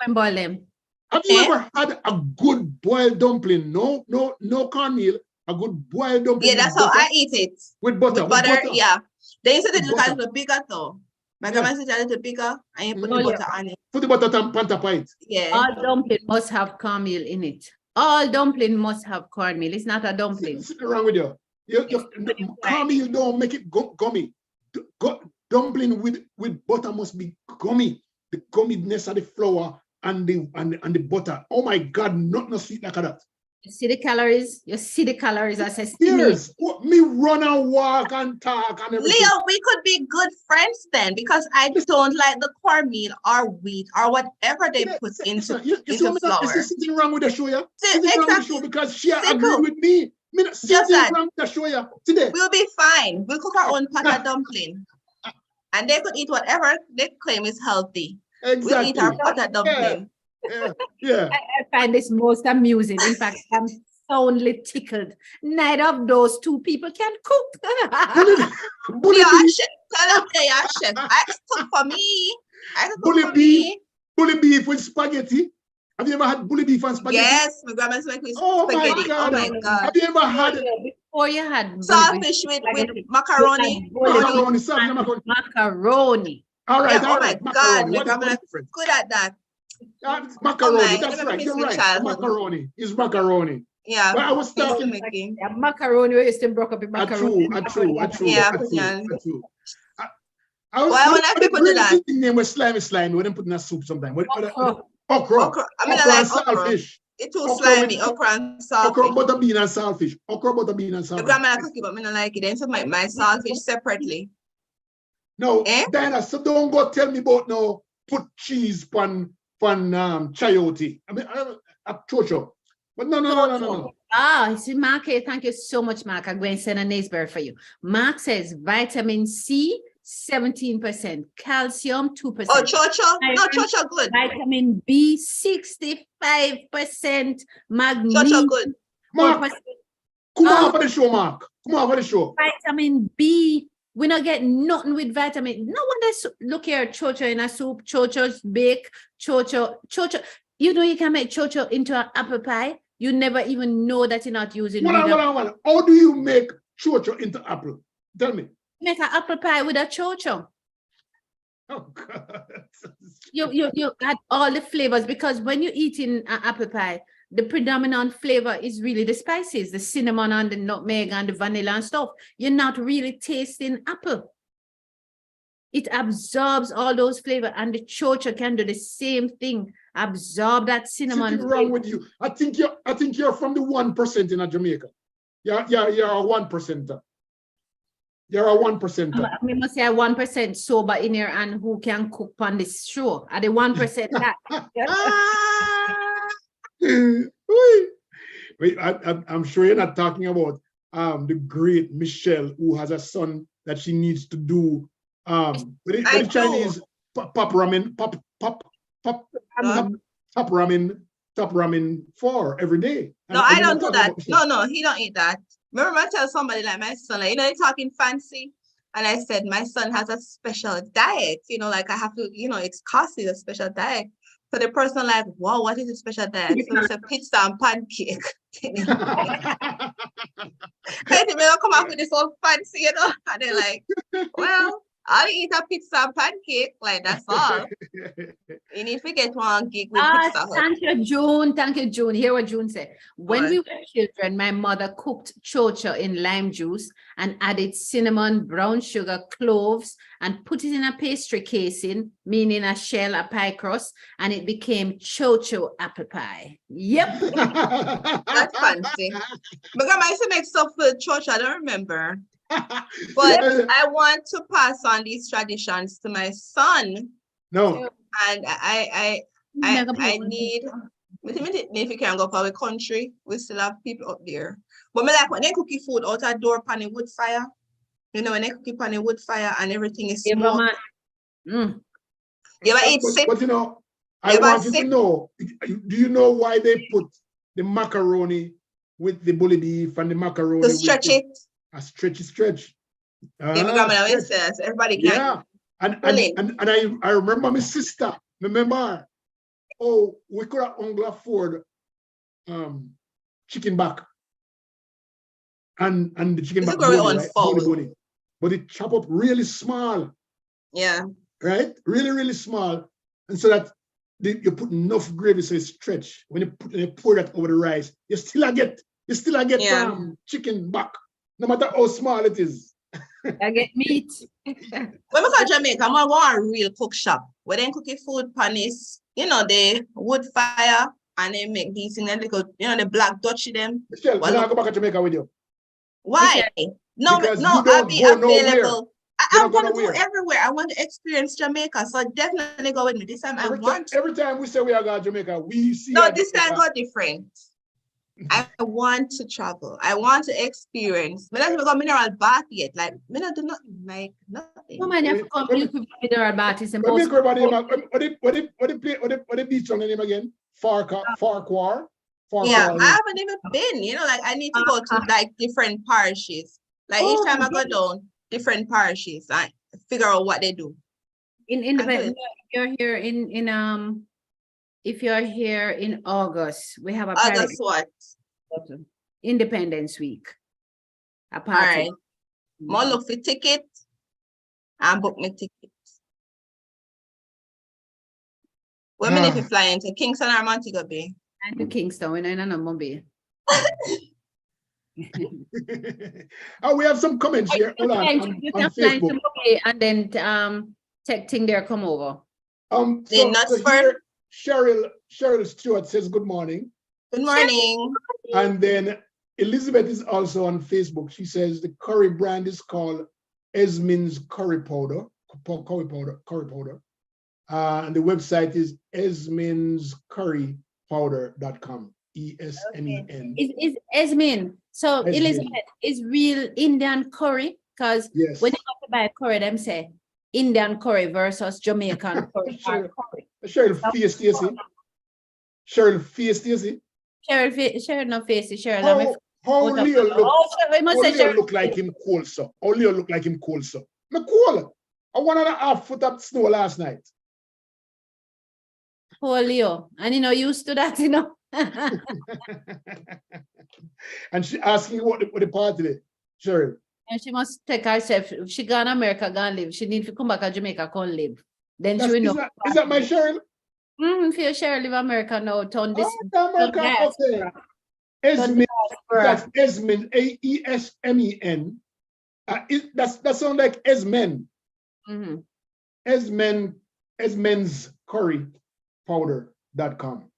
And boil them. Have you Eh? ever had a good boiled dumpling? No cornmeal. A good boiled dumpling. Yeah, that's with how butter, I eat it. with butter. With butter, yeah. They used to With look a butter. little bigger though. My Yeah. grandma said a little bigger and you put the Oh, yeah. butter on it. Put the butter on top of it. Yeah. All dumpling must have cornmeal in it. All dumpling must have cornmeal. It's not a dumpling. Sit around with you. Cornmeal don't make it gummy. Dumpling with butter must be gummy. The gumminess of the flour and the butter. Oh my God, nothing sweet like that. You see the calories? You see the calories? I said, Yes, me run and walk and talk and everything. Leo, we could be good friends then because I don't like the cornmeal or wheat or whatever they put into you see what flour. is something wrong with the show, yeah? See, Something wrong with the exactly. show because she Simple. agreed with me. Me not- Just something that. wrong with the show, yeah? Today. We'll be fine. We'll cook our own pot of dumpling. And they could eat whatever they claim is healthy. Exactly. We'll eat our pot of dumpling. Yeah. I find this most amusing. In fact, I'm soundly tickled. Neither of those two people can cook. Bully Yeah, beef, chef. Tell them they are chef. I could cook for me. I could cook Bully for beef. me. bully beef with spaghetti. Have you ever had bully beef and spaghetti? Yes, my grandma's making Oh my spaghetti. God. Oh my God. Have you ever had Before you had Saltfish with macaroni. macaroni? Saltfish and macaroni. macaroni. All right, Yeah, all oh my right. God, Macaroni. my What is grandma the difference? good at that. Macaroni. my, That's never right. miss You're me right. childhood. Macaroni is macaroni. Yeah. But I was Thank talking. you, Mickey. Yeah, macaroni, we used to broke up in macaroni. True. Yeah, True. I was Why what would I the people do green that? thing name was slimy when they put in a soup sometime. Okra. Okra. I mean, I Okra like and okra. saltfish. It's too Okra slimy. with- Okra and Okra, saltfish. butter bean and saltfish. Okra, butter bean and My saltfish. grandma cook it, but I don't like it. Then so my saltfish separately. No, Eh? Diana, so don't go tell me about no put cheese pan chayote. I mean, a chocho. But no. Ah, see, Mark, thank you so much, Mark. I'm going to send a Naisberry for you. Mark says vitamin C, 17%, calcium, 2%. Oh, chocho? No, Iron, chocho good. vitamin B, 65%, Chocho magnesium, good. 4%. Mark, come on for the show, Mark. Come on for the show. Vitamin B, we not get nothing with vitamin. No wonder, look here, chocho in a soup, chocho's bake, chocho. You know, you can make chocho into an apple pie. You never even know that you're not using Hold real. on. How do you make chocho into apple? Tell me. Make an apple pie with a chocho. Oh, God. You add all the flavors, because when you're eating an apple pie, the predominant flavor is really the spices, the cinnamon and the nutmeg and the vanilla and stuff. You're not really tasting apple. It absorbs all those flavors, and the chocho can do the same thing. Absorb that cinnamon. Something wrong with you. I think you're from the 1% in Jamaica. You're a 1%. You're a 1%. We must say 1% sober in here and who can cook on this show. Are the 1% that? Wait, I'm sure you're not talking about the great Michelle, who has a son that she needs to do with the Chinese pop ramen for every day. No, I don't do that. No, he don't eat that. Remember, I tell somebody like my son, like, they're talking fancy. And I said, my son has a special diet, like I have to, it's costly, a special diet. So the person like, wow, what is a special diet? So it's a pizza and pancake. I think they'll come up with this all fancy, and they're like, well, I'll eat a pizza and pancake, like that's all. You need to get one gig with Pizza Hut. Thank you, June. Thank you, June. Hear what June said. When we were children, my mother cooked chocho in lime juice and added cinnamon, brown sugar, cloves, and put it in a pastry casing, meaning a shell, a pie crust, and it became chocho apple pie. Yep. That's fancy. Because I used to make stuff with chocho, I don't remember. But I want to pass on these traditions to my son. No. And I need, if you can go for our country, we still have people up there. But me like when they cookie food out a door pan a wood fire, when they cook it pan a wood fire and everything is small. You ever eat sick? But I want you to know, do you know why they put the macaroni with the bully beef and the macaroni? To stretch it. A stretch. Everybody can. Yeah. And I remember my sister. Remember? Oh, we could have only afford chicken back. And the chicken back body, but it chop up really small. Yeah. Right? Really, really small. And so that you put enough gravy so it stretch. When you pour that over the rice, you still get chicken back. No matter how small it is. I get meat. When we go to Jamaica, I'm going to go a real cook shop where they cook food pan is, the wood fire, and they make these in the black Dutchy them. Michelle, well, I go back to Jamaica with you. Why? No, I'll be available. I want to go everywhere. I want to experience Jamaica. So definitely go with me. This time every time we say we are going to Jamaica, we see. No, this time go different. I want to travel. I want to experience. I don't even got mineral bath yet. Like, I do not like nothing. No man, you have to come to mineral bath. It's what the beach on the name again? Farquhar. Yeah, I haven't even been. I need to go to like different parishes. Like each time I go down, different parishes. I figure out what they do. You're here in if you're here in August, we have a August what? Independence Week. A party. All right. More look for tickets and book me tickets. What minute if you fly into Kingston or Montego Bay? And to Kingston, we're in Mumbai. Oh, we have some comments here. Hold on Facebook. And then texting there, come over. Here, Cheryl Stewart says good morning. Good morning. And then Elizabeth is also on Facebook. She says the curry brand is called Esmin's Curry Powder. And the website is esminscurrypowder.com. ESMEN. Is Esmin. So Esmin. Elizabeth is real Indian curry, because Yes. when you have to buy curry, them say Indian curry versus Jamaican curry. Sure. or curry. Cheryl face, you see? Cheryl face, you see? Cheryl no face, Cheryl. How Leo look? Oh, we must How say Leo Cheryl. look like him cold, so? How Leo look like him cold, so? Me cold. I 1.5 foot of snow last night. Poor Leo. And you know, used to that, you know. And she asking what the party is. Cheryl. And she must take herself. If she gone America, gone live. She need to come back to Jamaica, come live. Then she will know. Is that my Cheryl? Feel Cheryl live America now. Turn this. America, okay. Esmin, that's Esmin, AESMEN. That sounds like Esmen. Esmen's curry powder.com.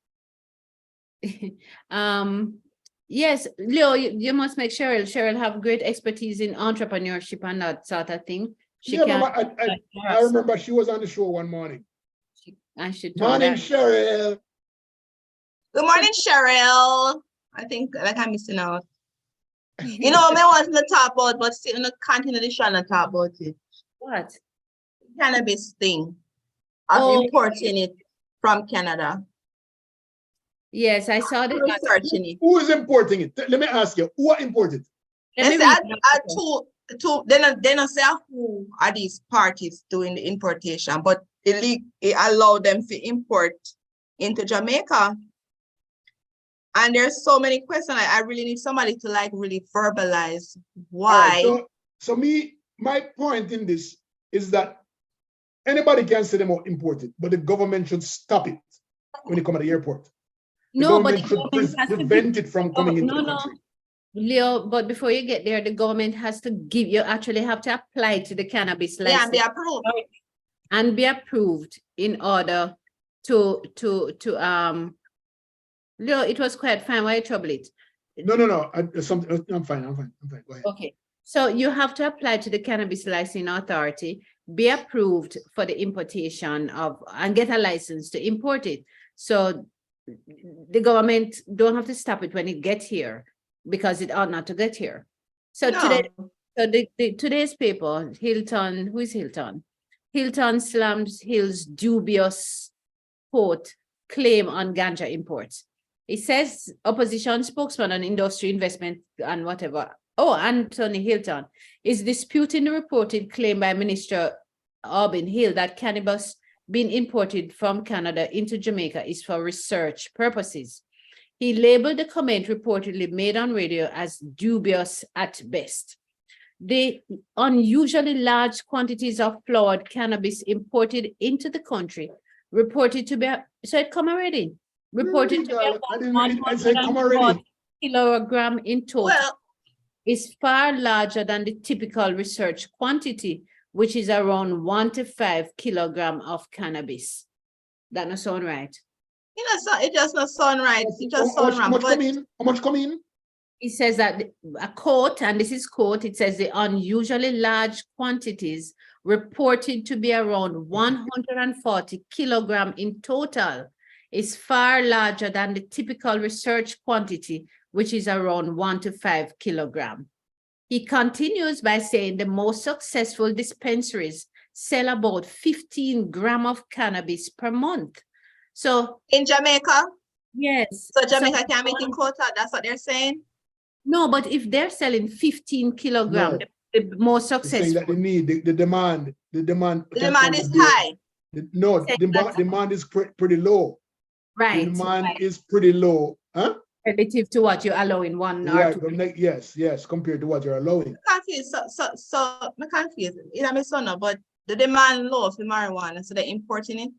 Yes, Leo, you must make Cheryl have great expertise in entrepreneurship and that sort of thing. She Yeah, can. Mama, I remember she was on the show one morning. And she Morning, Cheryl. Good morning, Cheryl. I think like I'm missing out. You know, I want to talk about, but still in the continue to try to talk about it. What? Cannabis thing. Of importing it from Canada. Yes, I saw that. Researching it. Who is importing it? Let me ask you, who are imported? They say don't say who are these parties doing the importation, but it allowed them to import into Jamaica. And there's so many questions. I really need somebody to like really verbalize why. Right, so my point in this is that anybody can say them are imported, but the government should stop it when they come to the airport. The government should prevent it from coming into the country. Leo, but before you get there, the government has to give you actually have to apply to the cannabis license. Yeah, and be approved. And be approved in order to Leo, it was quite fine. Why you trouble it? No. I'm fine. Go ahead. Okay. So you have to apply to the Cannabis Licensing Authority, be approved for the importation of, and get a license to import it. So the government don't have to stop it when it gets here, because it ought not to get here. So today's paper, Hilton, who is Hilton? Hilton slams Hill's dubious quote claim on ganja imports. It says opposition spokesman on industry investment and whatever. Oh, Anthony Hilton is disputing the reported claim by Minister Albin Hill that cannabis being imported from Canada into Jamaica is for research purposes. He labeled the comment reportedly made on radio as dubious at best. The unusually large quantities of flavored cannabis imported into the country reported to be, so it come already, reported to be about 140 kilogram in total, is far larger than the typical research quantity, which is around 1 to 5 kilogram of cannabis. That not sound right? It just not sound right. It just sound wrong. How much come in? It says that a quote, and this is quote, it says the unusually large quantities reported to be around 140 kilogram in total is far larger than the typical research quantity, which is around 1 to 5 kilogram. He continues by saying the most successful dispensaries sell about 15 grams of cannabis per month. So in Jamaica? Yes. So Jamaica can't make in quota, that's what they're saying? No, but if they're selling 15 kilograms, the most successful. That they need the demand is high. The demand is pretty low. Right. The demand is pretty low. Huh? Relative to what you're allowing one or two. Yes, compared to what you're allowing. I'm confused. I'm confused. But the demand low for marijuana, so they're importing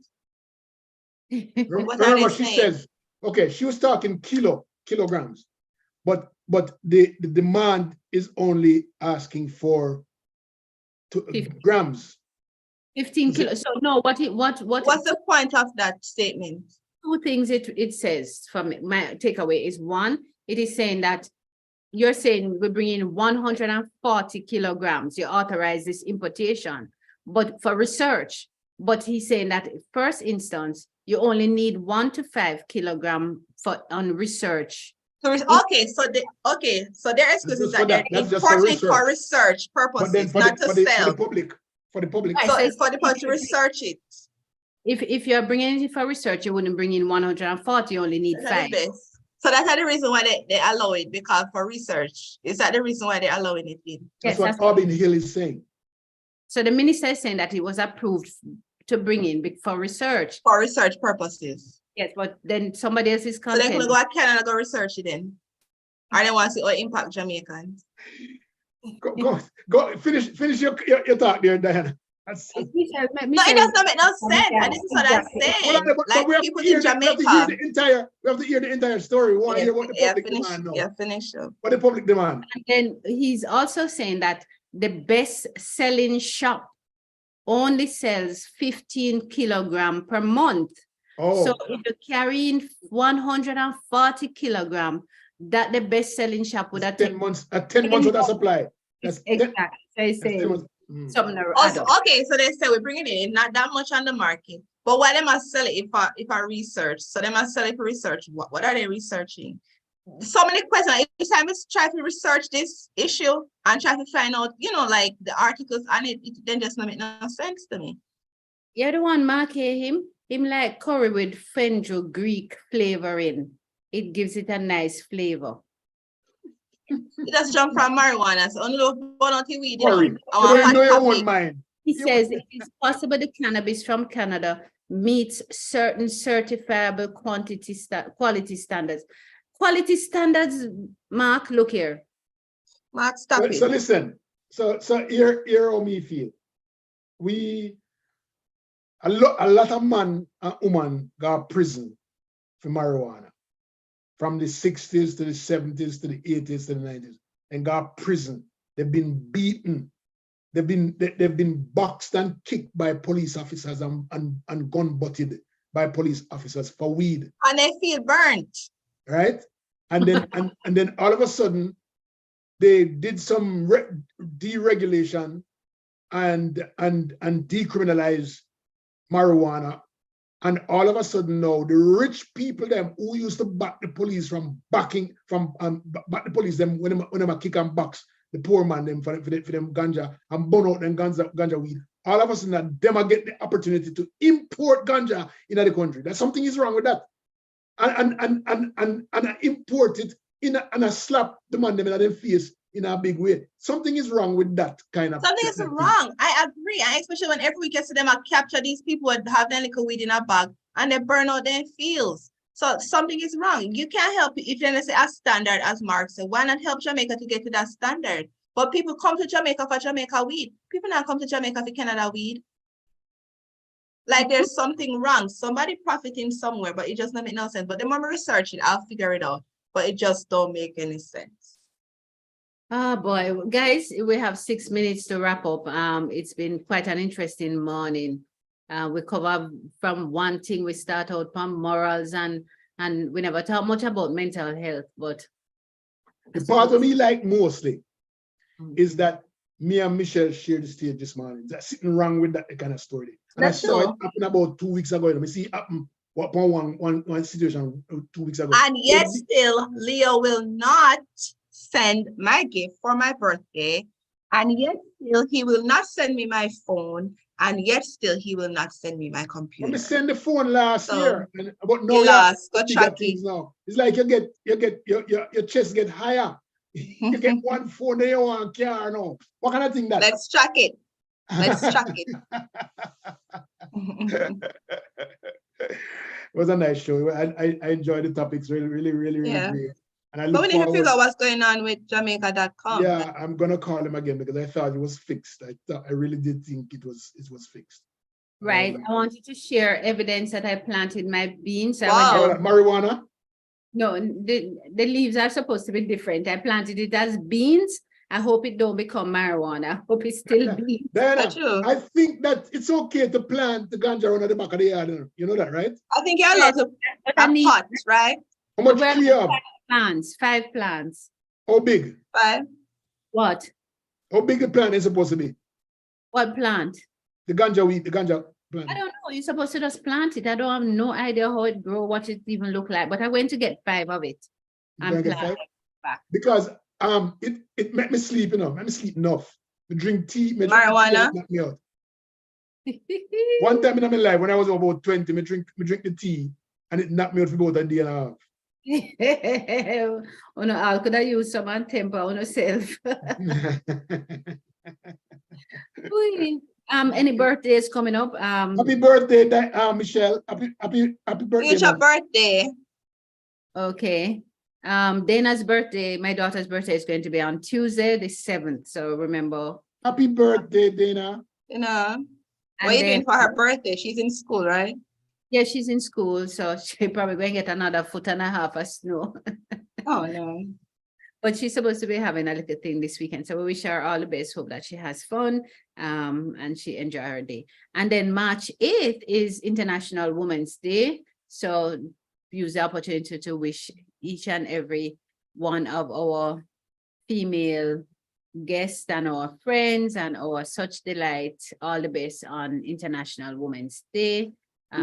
it. Remember she says, okay, she was talking kilograms, but the demand is only asking for 2 grams. 15 kilos. So no, what's the point of that statement? 2 things it says from my takeaway is, one, it is saying that you're saying we're bringing 140 kilograms, you authorize this importation, but for research. But he's saying that first instance, you only need 1 to 5 kilogram on research. Okay, so their excuse is just for that they're that. That's just for importing for research. research But then purposes, not to for the sell. public, Right, So so for the public to research it. if you're bringing it for research, you wouldn't bring in 140, you only need That's 5. the best. So that's the reason why they allow it, because for research. Is that the reason why they're allowing it in? That's Yes, what that's Albin Hill is saying. So the minister is saying that it was approved to bring in for research. For research purposes. Yes, but then somebody else is So they're content. gonna go to Canada, go research it then. Or they want to see how it impact Jamaicans. Go finish your talk there, Diana. No, it does not make no sense. And this is what I'm saying. Like we have people to hear in Jamaica. we have to hear the entire story. We want to hear what the public demand now. Yeah, finish up. What the public demand. And then he's also saying that the best selling shop only sells 15 kilogram per month. Oh, So if you're carrying 140 kilogram, that the best selling shop would have 10 months, 10 months of that supply. That's exactly. So he's that's 10 saying months. something or Also, other. okay, so they say we bring it in, not that much on the market. But why they must sell it if I research? So they must sell it for research. What are they researching? So many questions. Each time I try to research this issue and try to find out, like the articles on it, it then just not make no sense to me. You're the one marking him like curry with fenugreek Greek flavoring. It gives it a nice flavor. It just jump from marijuana. So only one or two weed. Sorry. So they know your own mind. He says it is possible the cannabis from Canada meets certain certifiable quality standards. Quality standards, Mark, look here. Mark, stop it. So listen. So here how me feel. A lot of man and woman got prison for marijuana from the 60s to the 70s to the 80s to the 90s and got prison. They've been beaten. They've been boxed and kicked by police officers and gun butted by police officers for weed. And they feel burnt. Right? And then and then all of a sudden they did some deregulation and decriminalize marijuana, and all of a sudden now the rich people them who used to back the police back the police them when them kick and box the poor man them for them ganja and burn out them ganja weed, all of a sudden them get the opportunity to import ganja in the country. That something is wrong with that, and import it and slap the man them in their face in a big way. Something is wrong with that kind of. Something is wrong. I agree. And especially when every week you see them capture these people who have their little weed in a bag and they burn out their fields. So something is wrong. You can't help it if you're going to say a standard, as Mark said. Why not help Jamaica to get to that standard? But people come to Jamaica for Jamaica weed. People not come to Jamaica for Canada weed. Like there's something wrong. Somebody profiting somewhere, but it just doesn't make no sense. But the more I research it, I'll figure it out. But it just don't make any sense. Oh boy, guys, we have 6 minutes to wrap up. It's been quite an interesting morning. We cover from one thing, we start out from morals and we never talk much about mental health, but the part of me like mostly is that me and Michelle shared the stage this morning. There's something wrong with that kind of story. And That's I saw true. it happen about 2 weeks ago. Let me see it happen one situation 2 weeks ago. And yet still, Leo will not send my gift for my birthday. And yet still, he will not send me my phone. And yet still, he will not send me my computer. Let me send the phone last year. But no, you lost. Go track it. now. It's like you get your chest get higher. You get one phone, then you want a car now. What kind of thing that? Let's track it. Let's track it. It was a nice show. I enjoyed the topics really great. And I but look we need to figure forward. out what's going on with Jamaica.com. Yeah, I'm gonna call him again because I thought it was fixed. I really did think it was fixed. right. I wanted to share evidence that I planted my beans. Wow. Marijuana? No, the leaves are supposed to be different. I planted it as beans. I hope it don't become marijuana. I hope it's still beans. Diana, True. I think that it's okay to plant the ganja around the back of the yard. You know that, right? I think you're allowed to But I need pot, right? How much Well, tree you have? plants, 5 plants. How big? 5. What? How big the plant is supposed to be? What plant? The ganja weed, the ganja plant I it? don't know. You're supposed to just plant it. I don't have no idea how it grow, what it even look like, but I went to get 5 of it You and gonna get plant five? back. Because it make me sleep, you know, make me sleep enough. Me drink tea, me drink the tea and Marijuana? it knock me out. One time in my life, when I was about 20, me drink the tea and it knocked me out for about a day and a half. Oh no, I could have used some on temper on yourself. Any birthdays coming up? Happy birthday, Michelle. Happy birthday, Future man. birthday. Okay. Dana's birthday, my daughter's birthday is going to be on Tuesday, the 7th. So remember. Happy birthday, Dana. You know, what And are you then, doing for her birthday? She's in school, right? yeah, she's in school, so she probably going to get another 1.5 feet of snow. Oh no. But she's supposed to be having a little thing this weekend. So we wish her all the best. Hope that she has fun and she enjoy her day. And then March 8th is International Women's Day. So use the opportunity to wish each and every one of our female guests and our friends and our such delight all the best on International Women's Day.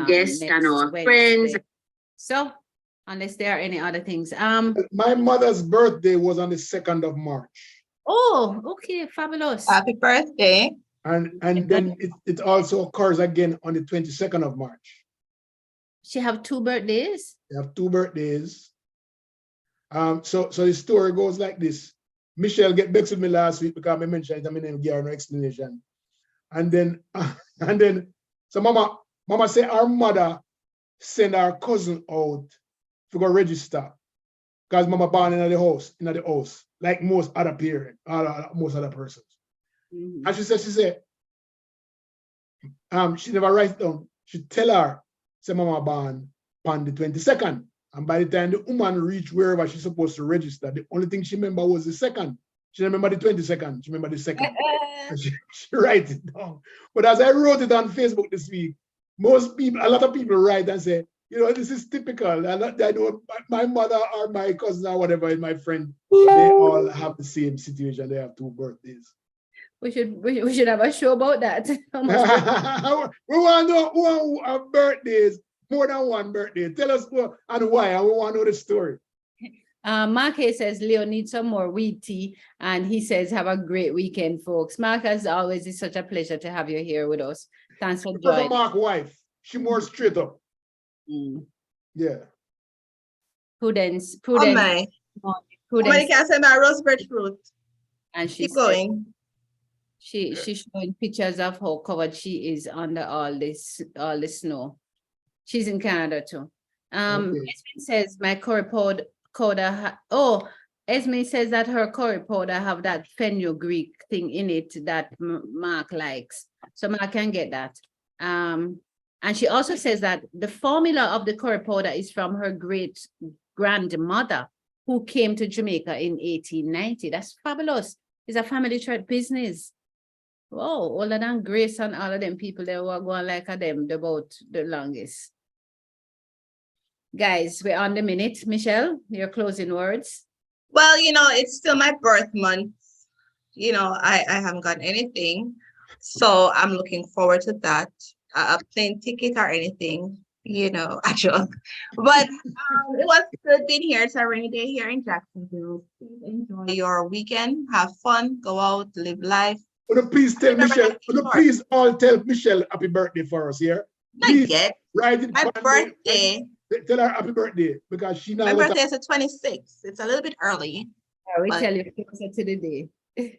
Guests and next our Wednesday. friends. So unless there are any other things. My mother's birthday was on the 2nd of March. Oh, okay, fabulous. Happy birthday. And then it also occurs again on the 22nd of March. She have 2 birthdays. They have 2 birthdays. So the story goes like this. Michelle get back with me last week because I mentioned it, I didn't give her no explanation. And then so mama said our mother sent our cousin out to go register because mama born in the house, like most other parents, most other persons. Mhm. And she said, she never write down. She tell her, say mama born on the 22nd. And by the time the woman reached wherever she's supposed to register, the only thing she remember was the 2nd. She didn't remember the 22nd. She remember the 2nd. And she write it down. But as I wrote it on Facebook this week, a lot of people write and say, you know, this is typical. I know my mother or my cousin or whatever, and my friend, they all have the same situation. They have 2 birthdays. We should have a show about that. How much We want to know who have birthdays, more than 1 birthday. Tell us who and why, and we want to know the story. Mark Hay says Leo needs some more weed tea, and he says have a great weekend, folks. Mark, as always, it's such a pleasure to have you here with us. Thanks for Because of joining. Mark's wife, she more straight up. Mm. Yeah. Prudence, Oh my. Somebody Prudence, can say my roseberry fruit. and she Keep said going. she's showing pictures of how covered she is under all the snow. She's in Canada too. Okay. Esme says my curry powder. Esme says that her curry powder have that fenugreek thing in it that Mark likes, so Mark can get that. And she also says that the formula of the curry powder is from her great grandmother who came to Jamaica in 1890. That's fabulous. It's a family trade business. Whoa, older than Grace and all of them people, they were going like them about the longest. Guys, we're on the minute. Michelle, your closing words. Well, you know, it's still my birth month. You know, I haven't got anything. So I'm looking forward to that. A plane ticket or anything, you know, actually. But it was good being here. It's a rainy day here in Jacksonville. Please enjoy your weekend. Have fun. Go out, live life. Please tell Remember Michelle, that short. please all tell Michelle happy birthday for us here. Not Please yet. write it. My birthday. Tell her happy birthday because she My now birthday is the 26th. It's a little bit early. We But- tell you closer to the day.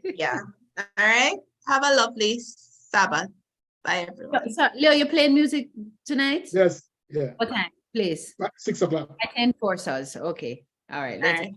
Yeah. All right. Have a lovely Sabbath. Bye, everyone. So, Leo, you playing music tonight? Yes, yeah. What time, please? 6 o'clock. At 10 for us. Okay. All right. All Let's right.